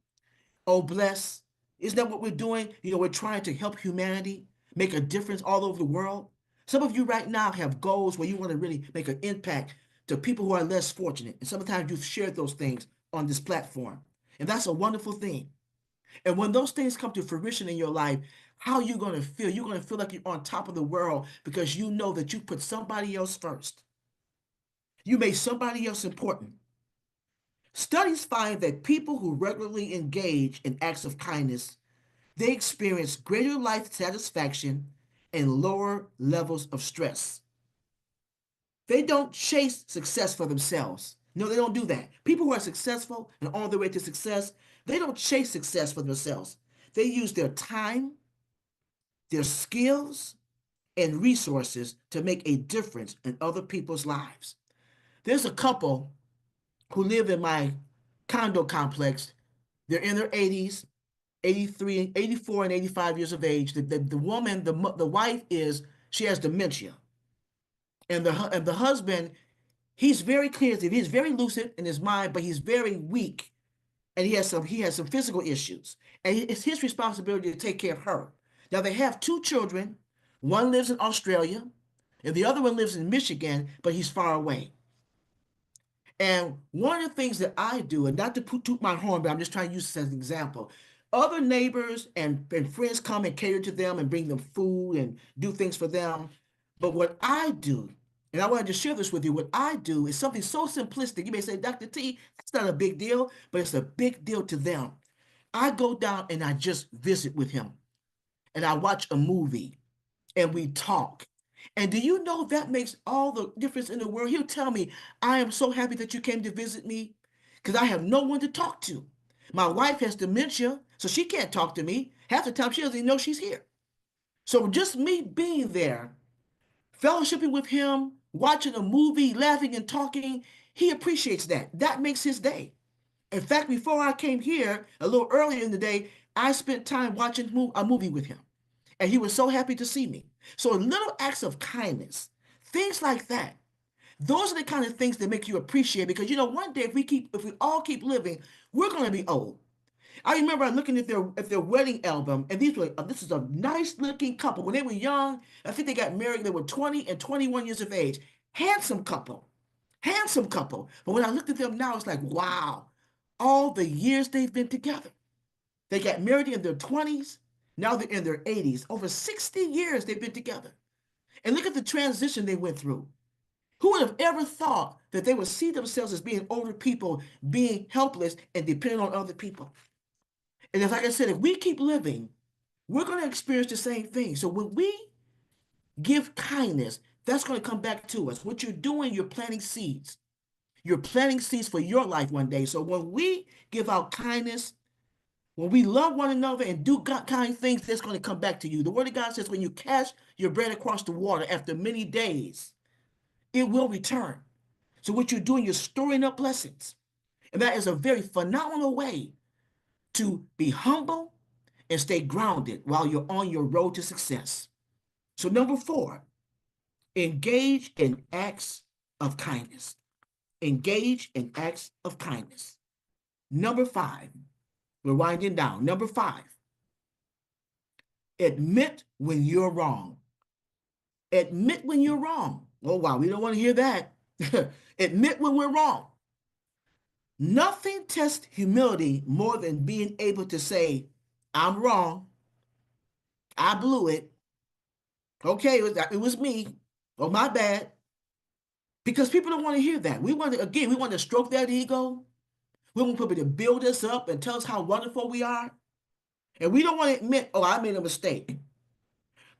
Oh, bless. Isn't that what we're doing? You know, we're trying to help humanity make a difference all over the world. Some of you right now have goals where you want to really make an impact to people who are less fortunate. And sometimes you've shared those things on this platform. And that's a wonderful thing. And when those things come to fruition in your life, how are you going to feel? You're going to feel like you're on top of the world because you know that you put somebody else first. You made somebody else important. Studies find that people who regularly engage in acts of kindness, they experience greater life satisfaction and lower levels of stress. They don't chase success for themselves. No, they don't do that. People who are successful and on their way to success, they don't chase success for themselves. They use their time, their skills, and resources to make a difference in other people's lives. There's a couple who live in my condo complex. They're in their 80s, 83, 84, and 85 years of age. The woman, the wife she has dementia. And the husband, he's very clear. He's very lucid in his mind, but he's very weak. And he has some physical issues. And it's his responsibility to take care of her. Now they have 2 children. One lives in Australia, and the other one lives in Michigan, but he's far away. And one of the things that I do, and not to toot my horn, but I'm just trying to use this as an example. Other neighbors and friends come and cater to them and bring them food and do things for them. But what I do, and I wanted to share this with you, what I do is something so simplistic. You may say, Dr. T, that's not a big deal, but it's a big deal to them. I go down and I just visit with him and I watch a movie and we talk. And do you know that makes all the difference in the world? He'll tell me, I am so happy that you came to visit me because I have no one to talk to. My wife has dementia, so she can't talk to me. Half the time she doesn't even know she's here. So just me being there, fellowshipping with him, watching a movie, laughing and talking, he appreciates that. That makes his day. In fact, before I came here, a little earlier in the day, I spent time watching a movie with him. And he was so happy to see me. So little acts of kindness, things like that, those are the kind of things that make you appreciate, because one day if we all keep living, we're going to be old. I remember looking at their wedding album, and this is a nice looking couple. When they were young, I think they got married, they were 20 and 21 years of age. Handsome couple. Handsome couple. But when I looked at them now, it's like, wow, all the years they've been together. They got married in their 20s. Now they're in their 80s. Over 60 years they've been together. And look at the transition they went through. Who would have ever thought that they would see themselves as being older people, being helpless and dependent on other people? And like I said, if we keep living, we're going to experience the same thing. So when we give kindness, that's going to come back to us. What you're doing, you're planting seeds. You're planting seeds for your life one day. So when we give out kindness, when we love one another and do kind things, that's going to come back to you. The Word of God says when you cast your bread across the water after many days, it will return. So what you're doing, you're storing up blessings. And that is a very phenomenal way to be humble and stay grounded while you're on your road to success. So number 4, engage in acts of kindness. Engage in acts of kindness. Number 5, we're winding down. Number 5, admit when you're wrong. Admit when you're wrong. Oh, wow, we don't want to hear that. Admit when we're wrong. Nothing tests humility more than being able to say, I'm wrong. I blew it. Okay, it was me. Oh, my bad. Because people don't want to hear that. We want to stroke that ego. We want people to build us up and tell us how wonderful we are. And we don't want to admit, oh, I made a mistake.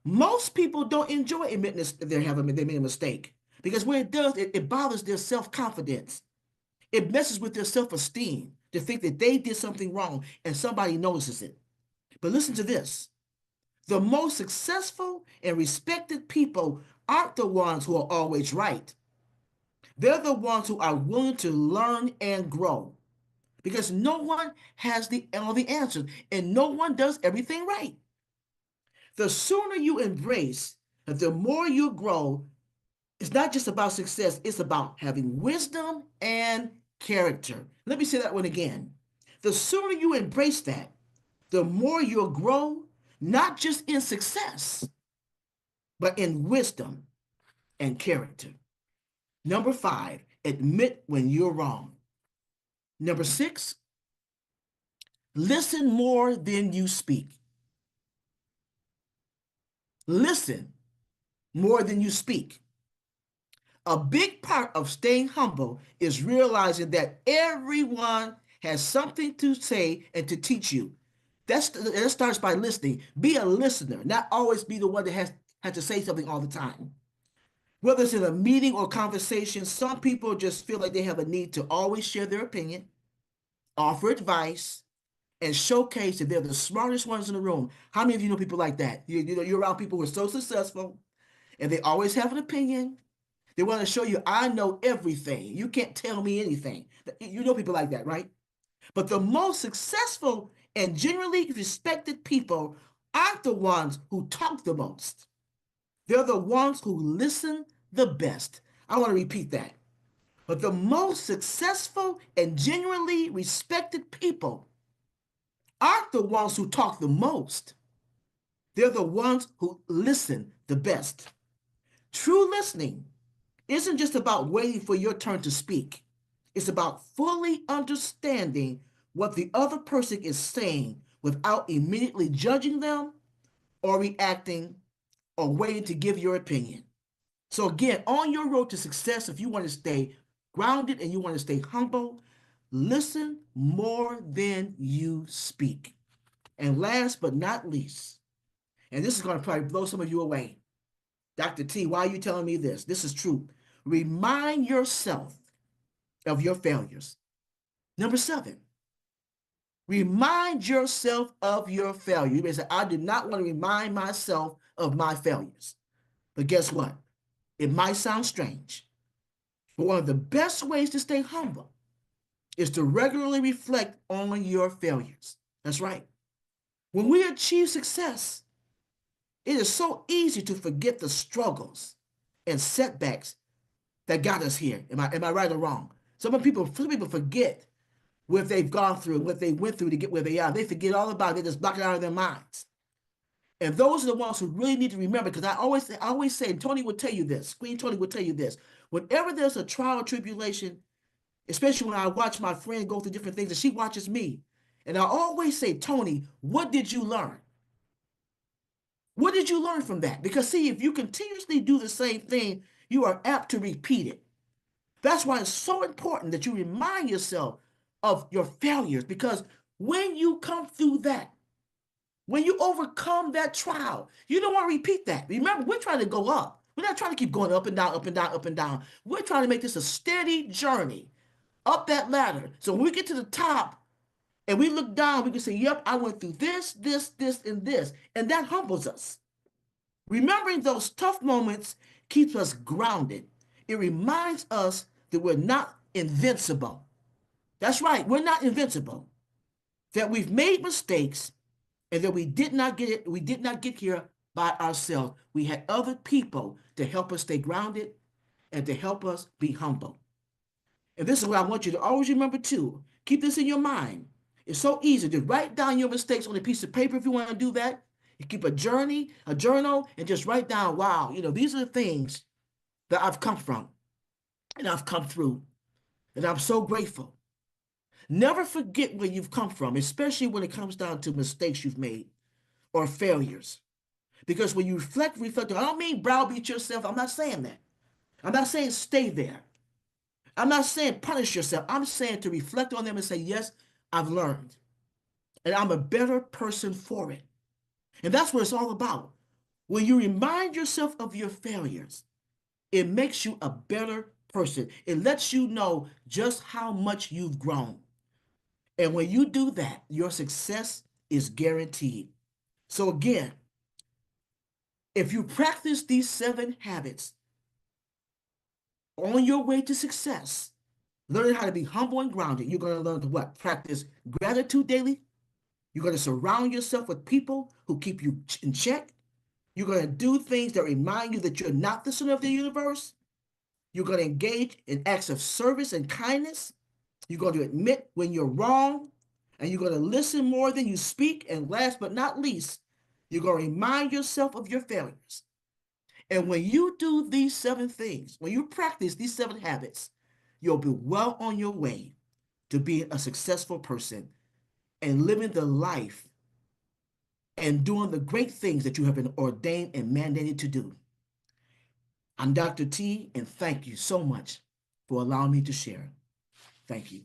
Most people don't enjoy admitting they made a mistake, because when it does, it bothers their self-confidence. It messes with their self-esteem to think that they did something wrong and somebody notices it. But listen to this. The most successful and respected people aren't the ones who are always right. They're the ones who are willing to learn and grow, because no one has all the answers and no one does everything right. The sooner you embrace, the more you grow. It's not just about success, it's about having wisdom and character. Let me say that one again. The sooner you embrace that, the more you'll grow, not just in success, but in wisdom and character. Number 5, admit when you're wrong. Number 6, listen more than you speak. Listen more than you speak. A big part of staying humble is realizing that everyone has something to say and to teach you. That starts by listening. Be a listener, not always be the one that has to say something all the time. Whether it's in a meeting or conversation, some people just feel like they have a need to always share their opinion, offer advice, and showcase that they're the smartest ones in the room. How many of you know people like that? You're around people who are so successful, and they always have an opinion. They want to show you, I know everything. You can't tell me anything. You know people like that, right? But the most successful and generally respected people aren't the ones who talk the most. They're the ones who listen the best. I want to repeat that. But the most successful and genuinely respected people aren't the ones who talk the most. They're the ones who listen the best. True listening isn't just about waiting for your turn to speak. It's about fully understanding what the other person is saying without immediately judging them or reacting or waiting to give your opinion. So again, on your road to success, if you want to stay grounded and you want to stay humble, listen more than you speak. And last but not least, and this is going to probably blow some of you away. Dr. T, why are you telling me this? This is true. Remind yourself of your failures. Number 7, remind yourself of your failure. You may say, I do not want to remind myself of my failures. But guess what? It might sound strange, but one of the best ways to stay humble is to regularly reflect on your failures. That's right. When we achieve success, it is so easy to forget the struggles and setbacks that got us here. Am I right or wrong? Some people forget what they've gone through, what they went through to get where they are. They forget all about it. They just block it out of their minds. And those are the ones who really need to remember, because I always say, and Tony will tell you this, Queen Tony will tell you this, whenever there's a trial or tribulation, especially when I watch my friend go through different things and she watches me, and I always say, Tony, what did you learn? What did you learn from that? Because see, if you continuously do the same thing, you are apt to repeat it. That's why it's so important that you remind yourself of your failures, because when you come through that, when you overcome that trial, you don't want to repeat that. Remember, we're trying to go up. We're not trying to keep going up and down, up and down, up and down. We're trying to make this a steady journey up that ladder. So when we get to the top and we look down, we can say, yep, I went through this, this, this, and this. And that humbles us. Remembering those tough moments keeps us grounded. It reminds us that we're not invincible. That's right, we're not invincible. That we've made mistakes and that we did not get here by ourselves. We had other people to help us stay grounded and to help us be humble. And this is what I want you to always remember too. Keep this in your mind. It's so easy to write down your mistakes on a piece of paper if you want to do that. You keep a journal, and just write down, wow, these are the things that I've come from and I've come through. And I'm so grateful. Never forget where you've come from, especially when it comes down to mistakes you've made or failures. Because when you reflect, I don't mean browbeat yourself. I'm not saying that. I'm not saying stay there. I'm not saying punish yourself. I'm saying to reflect on them and say, yes, I've learned. And I'm a better person for it. And that's what it's all about. When you remind yourself of your failures, it makes you a better person. It lets you know just how much you've grown. And when you do that, your success is guaranteed. So again, if you practice these 7 habits on your way to success, learning how to be humble and grounded, you're going to learn to what? Practice gratitude daily. You're going to surround yourself with people who keep you in check. You're going to do things that remind you that you're not the center of the universe. You're going to engage in acts of service and kindness. You're going to admit when you're wrong, and you're going to listen more than you speak. And last but not least, you're going to remind yourself of your failures. And when you do these 7 things, when you practice these 7 habits, you'll be well on your way to being a successful person and living the life and doing the great things that you have been ordained and mandated to do. I'm Dr. T, and thank you so much for allowing me to share. Thank you.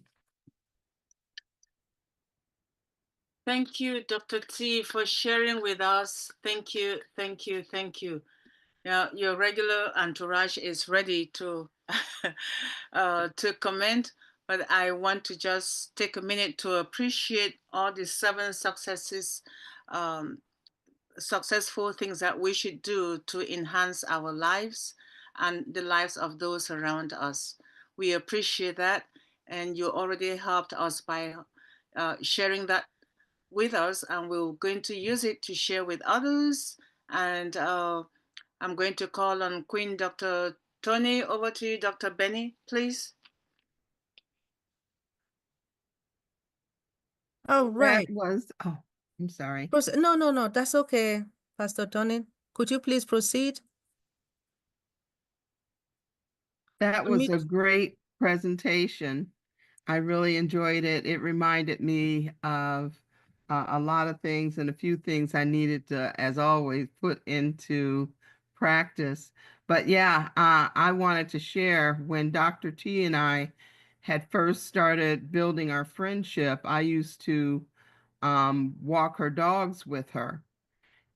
Thank you, Dr. T, for sharing with us. Thank you, thank you, thank you. Now, your regular entourage is ready to to comment, but I want to just take a minute to appreciate all the 7 successful things that we should do to enhance our lives and the lives of those around us. We appreciate that, and you already helped us by sharing that with us, and we're going to use it to share with others. And I'm going to call on Queen Dr. Tony. Over to you, Dr. Benny, please. Oh, right. That was, oh, I'm sorry. No, that's okay, Pastor Tony. Could you please proceed? That was a great presentation. I really enjoyed it. It reminded me of a lot of things, and a few things I needed to, as always, put into practice. But yeah, I wanted to share when Dr. T and I had first started building our friendship. I used to walk her dogs with her.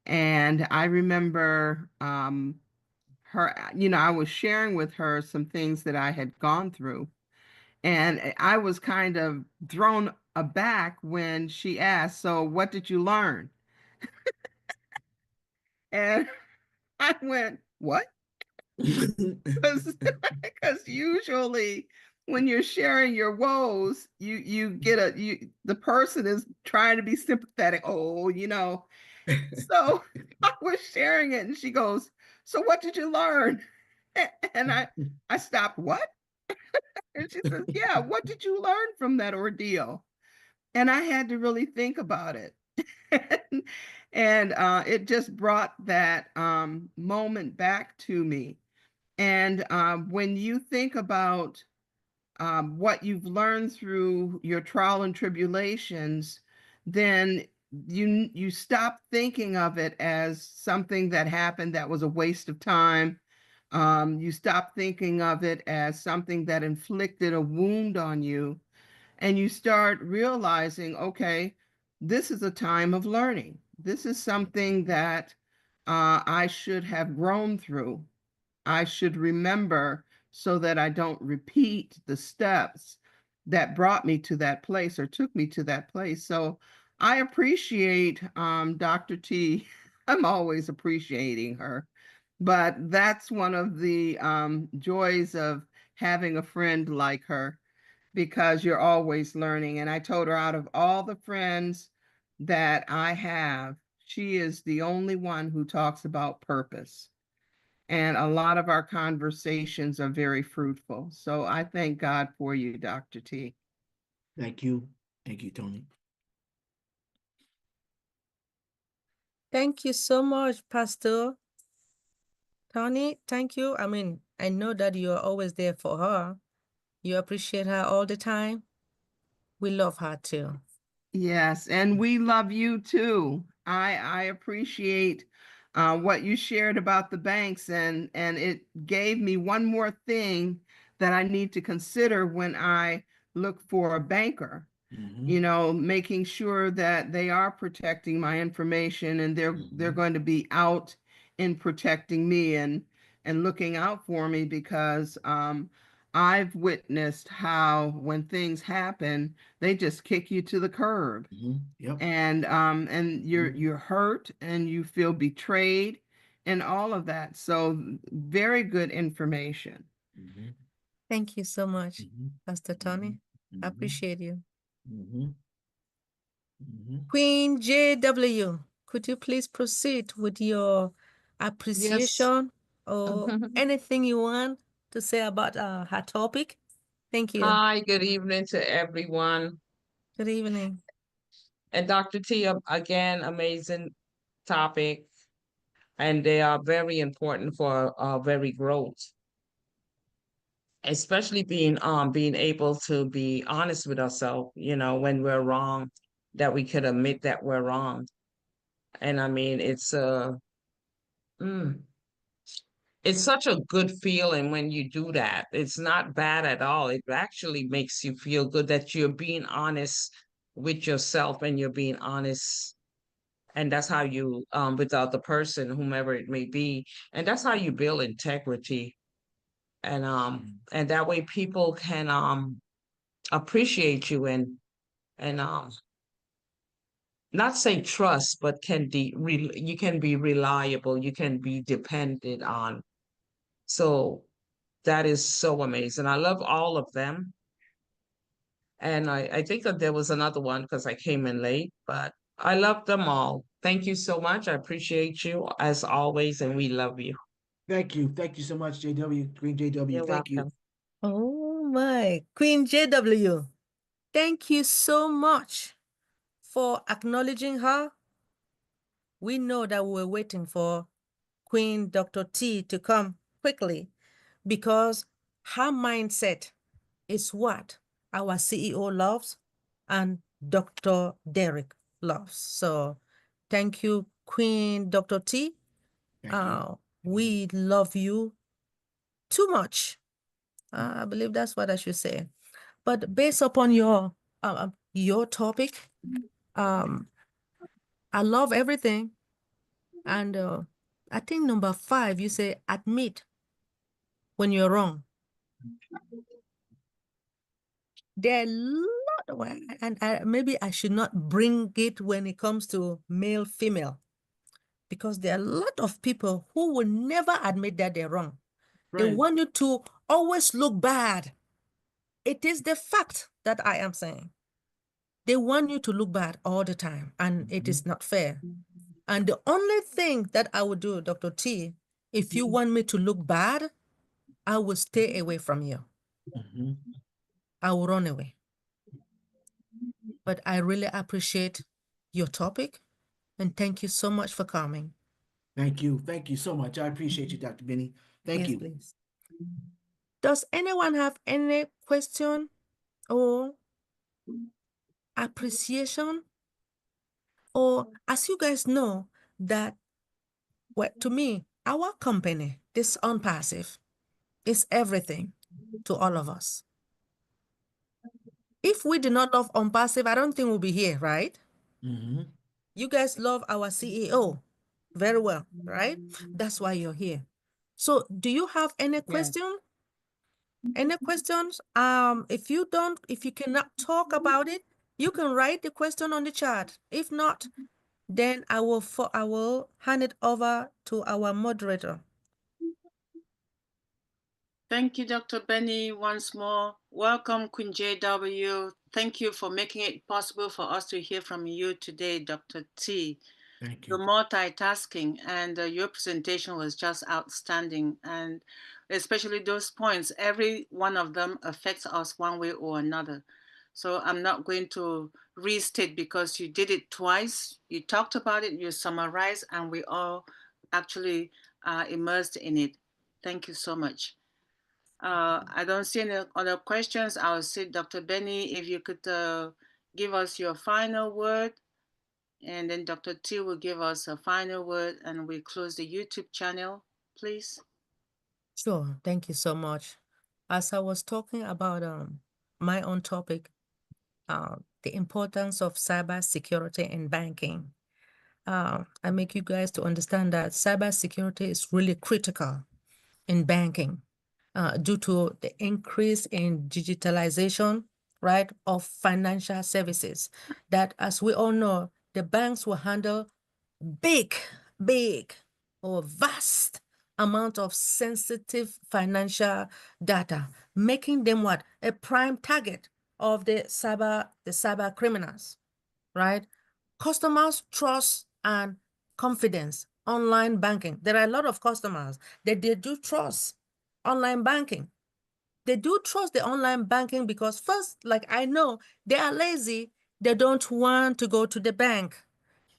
And I remember her, I was sharing with her some things that I had gone through. And I was kind of thrown aback when she asked, "So what did you learn?" And I went, "What?" Because usually when you're sharing your woes, you get the person is trying to be sympathetic. Oh. So I was sharing it and she goes, "So what did you learn?" And I stopped, "What?" And she says, "Yeah, what did you learn from that ordeal?" And I had to really think about it. And it just brought that moment back to me. And when you think about what you've learned through your trial and tribulations, then you stop thinking of it as something that happened that was a waste of time. You stop thinking of it as something that inflicted a wound on you, and you start realizing, okay, this is a time of learning. This is something that I should have grown through. I should remember so that I don't repeat the steps that brought me to that place or took me to that place. So I appreciate Dr. T. I'm always appreciating her, but that's one of the joys of having a friend like her, because you're always learning. And I told her, out of all the friends that I have, she is the only one who talks about purpose. And a lot of our conversations are very fruitful. So I thank God for you, Dr. T. Thank you. Thank you, Tony. Thank you so much, Pastor Tony. Thank you. I mean, I know that you are always there for her. You appreciate her all the time. We love her too. Yes, and we love you too. I appreciate what you shared about the banks, and it gave me one more thing that I need to consider when I look for a banker. Making sure that they are protecting my information, and they're going to be out in protecting me and looking out for me, because I've witnessed how when things happen, they just kick you to the curb. Yep. And you're hurt and you feel betrayed and all of that. So very good information. Thank you so much, Pastor Tony. I appreciate you. Queen JW, could you please proceed with your appreciation or anything you want to say about her topic? Thank you. Hi, good evening to everyone. Good evening. And Dr. T, again, amazing topic. And they are very important for our very growth. Especially being able to be honest with ourselves, when we're wrong, that we could admit that we're wrong. And I mean, it's such a good feeling when you do that. It's not bad at all. It actually makes you feel good that you're being honest with yourself, and you're being honest. And that's how you, without the person, whomever it may be, and that's how you build integrity. And that way people can appreciate you, and not say trust, but you can be reliable, you can be depended on. So that is so amazing. I love all of them. And I think that there was another one because I came in late, but I love them all. Thank you so much. I appreciate you as always, and we love you. Thank you. Thank you so much, JW, Queen JW. You're Thank welcome. you. Oh my, Queen JW, thank you so much for acknowledging her. We know that we were waiting for Queen Dr. T to come quickly, because her mindset is what our CEO loves, and Dr. Derek loves. So thank you, Queen Dr. T. Thank you. We love you too much. I believe that's what I should say. But based upon your topic, I love everything. And I think number 5, you say admit when you're wrong. There are a lot, and maybe I should not bring it when it comes to male, female, because there are a lot of people who will never admit that they're wrong. They Right. want you to always look bad. It is the fact that I am saying. They want you to look bad all the time, and it is not fair. And the only thing that I would do, Dr. T, if you want me to look bad, I will stay away from you. Mhm. I will run away. But I really appreciate your topic, and thank you so much for coming. Thank you. Thank you so much. I appreciate you, Dr. Benny. Thank Yes, you. please. Does anyone have any question or appreciation? Or as you guys know that, well, to me, our company, this Unpassive, is everything to all of us. If we did not love Unpassive, I don't think we'll be here, right? Mhm. You guys love our CEO very well, right? That's why you're here. So do you have any question? Any questions? If you cannot talk about it, you can write the question on the chat. If not, then I will hand it over to our moderator. Thank you, Dr. Benny, once more. Welcome, Queen JW. Thank you for making it possible for us to hear from you today, Dr. T. Thank You're you. multitasking, and your presentation was just outstanding. And especially those points, every one of them affects us one way or another. So I'm not going to restate because you did it twice. You talked about it, you summarized, and we all actually immersed in it. Thank you so much. I don't see any other questions. I'll say, Dr. Benny, if you could give us your final word, and then Dr. T will give us a final word, and we close the YouTube channel, please. Sure, thank you so much. As I was talking about my own topic, the importance of cybersecurity in banking, I make you guys to understand that cybersecurity is really critical in banking due to the increase in digitalization, right, of financial services. That, as we all know, the banks will handle big or vast amount of sensitive financial data, making them what? A prime target of the cyber criminals, right? Customers trust and confidence online banking. There are a lot of customers that they do trust online banking. They do trust the online banking because first, like I know, they are lazy. They don't want to go to the bank.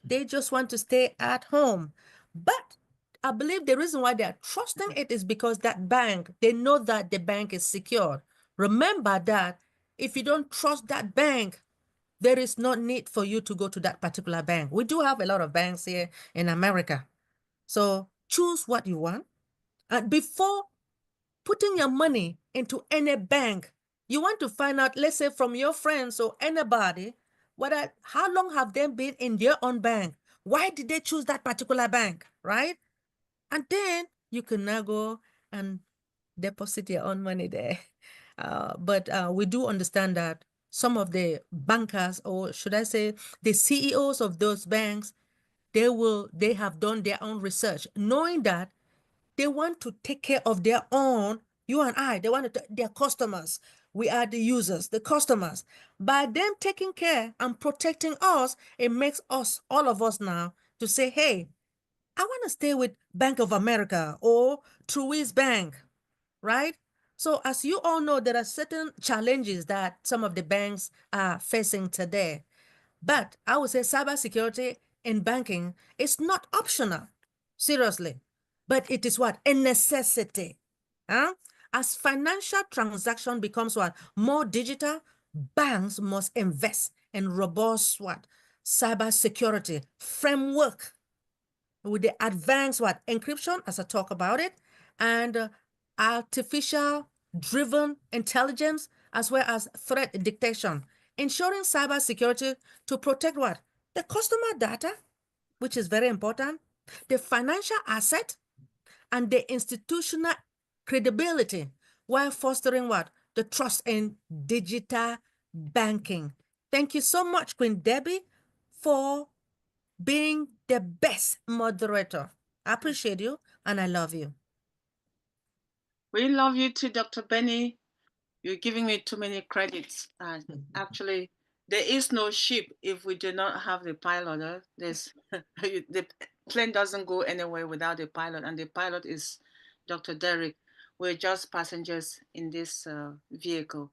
They just want to stay at home. But I believe the reason why they are trusting it is because that bank, they know that the bank is secure. Remember that if you don't trust that bank, there is no need for you to go to that particular bank. We do have a lot of banks here in America. So choose what you want. And before putting your money into any bank, you want to find out, let's say from your friends or anybody, how long have they been in their own bank? Why did they choose that particular bank, right? And then you can now go and deposit your own money there. But we do understand that some of the bankers, or should I say the CEOs of those banks, they have done their own research, knowing that they want to take care of their own, you and I, they want to, their customers. We are the users, the customers. By them taking care and protecting us, it makes us, all of us now, to say, hey, I want to stay with Bank of America or Truist Bank, right? So as you all know, there are certain challenges that some of the banks are facing today. But I would say cybersecurity in banking is not optional, seriously, but it is what? A necessity. Huh? As financial transaction becomes what? More digital, banks must invest in robust what? cybersecurity framework with the advanced encryption, as I talk about it, and artificial driven intelligence, as well as threat detection, ensuring cybersecurity to protect the customer data, which is very important, the financial asset, and the institutional credibility, while fostering the trust in digital banking. Thank you so much, Queen Debbie, for being the best moderator. I appreciate you and I love you. We love you too, Dr. Benny. You're giving me too many credits. Actually, there is no ship if we do not have the pilot. There's the plane doesn't go anywhere without the pilot, and the pilot is Dr. Derek. We're just passengers in this vehicle.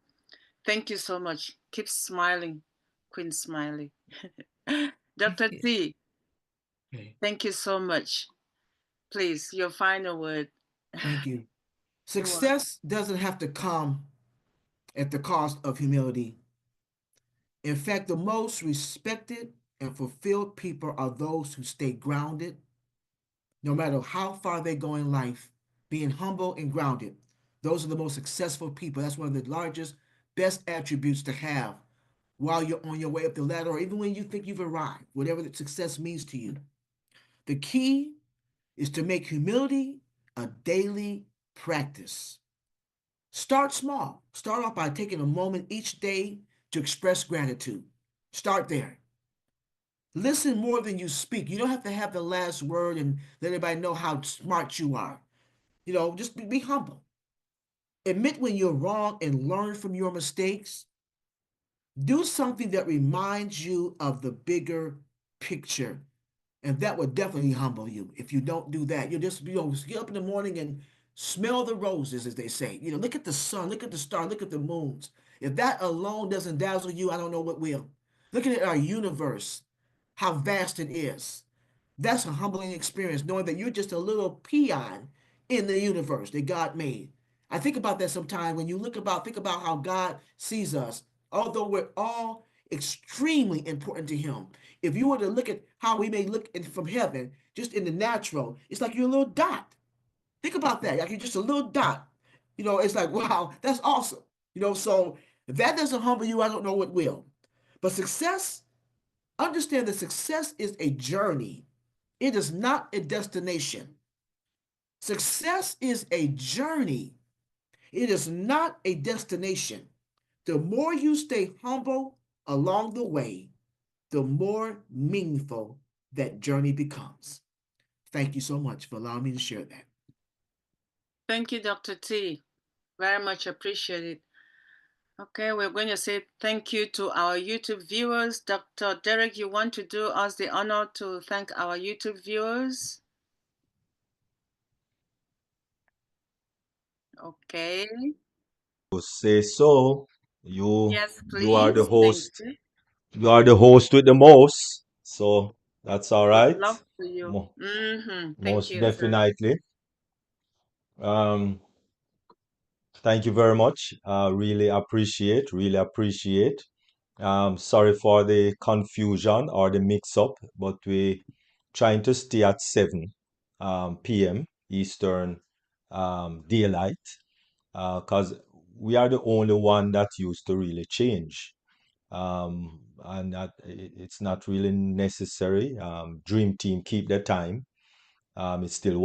Thank you so much. Keep smiling, Queen Smiley. Dr. T, thank you so much. Please, your final word. Thank you. Success doesn't have to come at the cost of humility. In fact, the most respected and fulfilled people are those who stay grounded, no matter how far they go in life, being humble and grounded. Those are the most successful people. That's one of the largest, best attributes to have while you're on your way up the ladder, or even when you think you've arrived, whatever that success means to you. The key is to make humility a daily practice. Start small. Start off by taking a moment each day to express gratitude. Start there. Listen more than you speak. You don't have to have the last word and let everybody know how smart you are. Just be humble. Admit when you're wrong and learn from your mistakes. Do something that reminds you of the bigger picture. And that would definitely humble you. If you don't do that, you'll just get up in the morning and smell the roses, as they say. Look at the sun, look at the stars, look at the moons. If that alone doesn't dazzle you, I don't know what will. Looking at our universe, how vast it is. That's a humbling experience, knowing that you're just a little peon in the universe that God made. I think about that sometimes when you think about how God sees us, although we're all extremely important to him. If you were to look at how we may look from heaven, just in the natural, it's like you're a little dot. Think about that. Like you're just a little dot. It's like, wow, that's awesome. So if that doesn't humble you, I don't know what will. But success, understand that success is a journey. It is not a destination. Success is a journey. It is not a destination. The more you stay humble along the way, the more meaningful that journey becomes. Thank you so much for allowing me to share that. Thank you, Dr. T. Very much appreciated. Okay, we're going to say thank you to our YouTube viewers. Dr. Derek, you want to do us the honor to thank our YouTube viewers? Okay. Say so. You Yes, you are the please. host. Thank you. You are the host with the most. So that's all With right. love to you. Mo- Thank Most you, sir. definitely. Thank you very much. Really appreciate. Sorry for the confusion or the mix-up, but we trying to stay at 7 p.m. Eastern daylight, because we are the only one that used to really change. And that it's not really necessary. Dream Team keep their time. It's still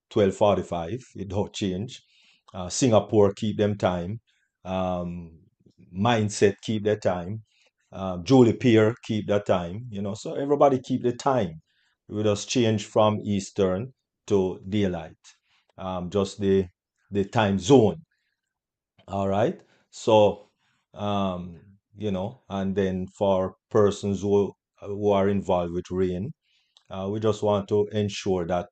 12:45. It don't change. Singapore keep them time. Um, Mindset keep their time. Julie Pier keep that time. So everybody keep the time. We just change from Eastern to daylight. Just the time zone. All right. So, and then for persons who are involved with rain, we just want to ensure that,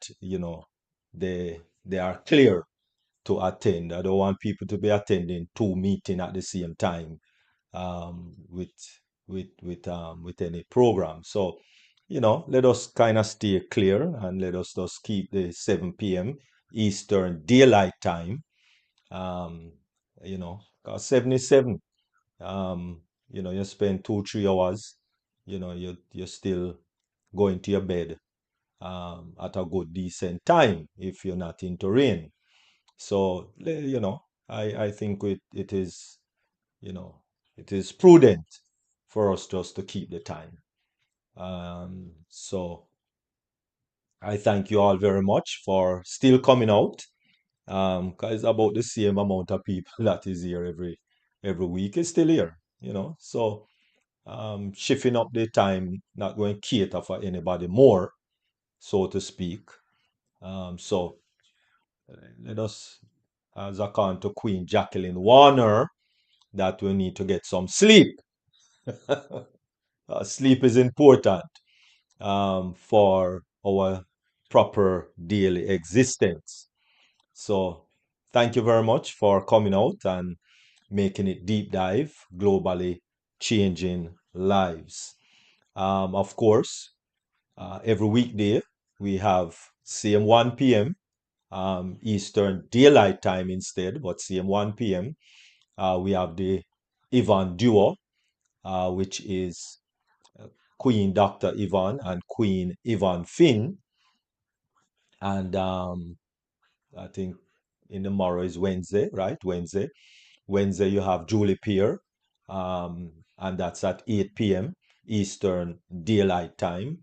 they are clear to attend. I don't want people to be attending two meetings at the same time, with with any program. So, let us kind of stay clear and let us just keep the 7 p.m. Eastern daylight time. Um, 77. You spend 2, 3 hours, you're still going to your bed at a good decent time if you're not into rain. So I think it is it is prudent for us just to keep the time. So I thank you all very much for still coming out. Because it's about the same amount of people that is here every week is still here, So shifting up the time, not going to cater for anybody more, so to speak. So let us, as according to Queen Jacqueline Warner, that we need to get some sleep. Sleep is important for our proper daily existence. So thank you very much for coming out and making it deep dive, globally changing lives. Of course, every weekday we have same 1 p.m. Eastern Daylight Time instead, but same 1 p.m. We have the Yvonne Duo, which is Queen Dr. Yvonne and Queen Yvonne Finn. And I think in the morrow is Wednesday, right? Wednesday you have Julie Peer, and that's at 8 p.m. Eastern Daylight Time.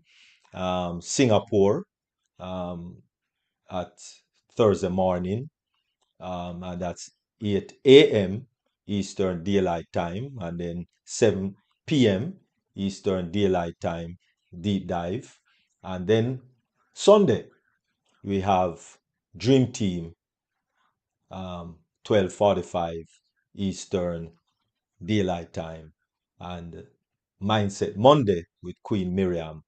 Singapore at Thursday morning, and that's 8 a.m. Eastern Daylight Time, and then 7 p.m. Eastern Daylight Time deep dive. And then Sunday, we have Dream Team, 12:45 Eastern Daylight Time, and Mindset Monday with Queen Miriam,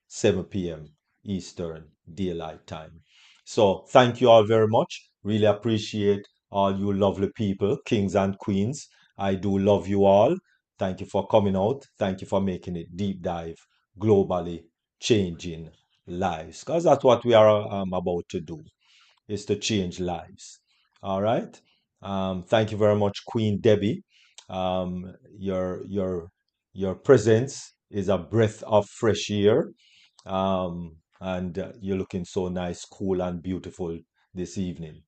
7 p.m. Eastern Daylight Time. So thank you all very much. Really appreciate all you lovely people, kings and queens. I do love you all. Thank you for coming out. Thank you for making it deep dive, globally changing lives. Because that's what we are about to do, is to change lives. All right. Thank you very much, Queen Debbie. Your presence is a breath of fresh air, and you're looking so nice, cool, and beautiful this evening.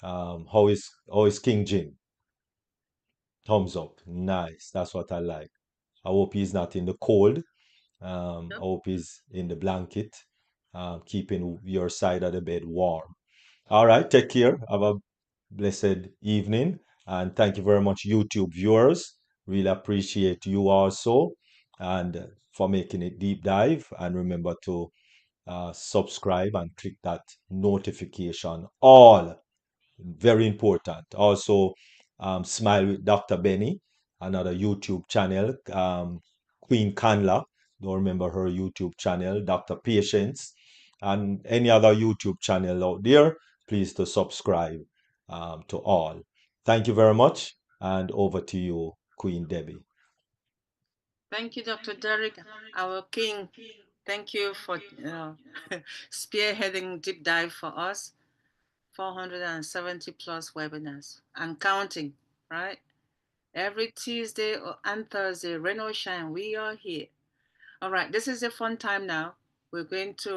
How is King Jim? Thumbs up. Nice. That's what I like. I hope he's not in the cold. I hope he's in the blanket, keeping your side of the bed warm. All right. Take care. Have a blessed evening. And thank you very much, YouTube viewers. Really appreciate you also, and for making it deep dive. And remember to subscribe and click that notification all. Very important. Also, Smile with DrBenny, another YouTube channel. Queen Canla, don't remember her YouTube channel. Dr. Patience, and any other YouTube channel out there, please to subscribe to all. Thank you very much, and over to you, Queen Debbie. Thank you, Dr. Derek, our king. Thank you for spearheading deep dive for us. 470 plus webinars and counting, right? Every Tuesday and Thursday, rain or shine, we are here. All right, this is a fun time now. We're going to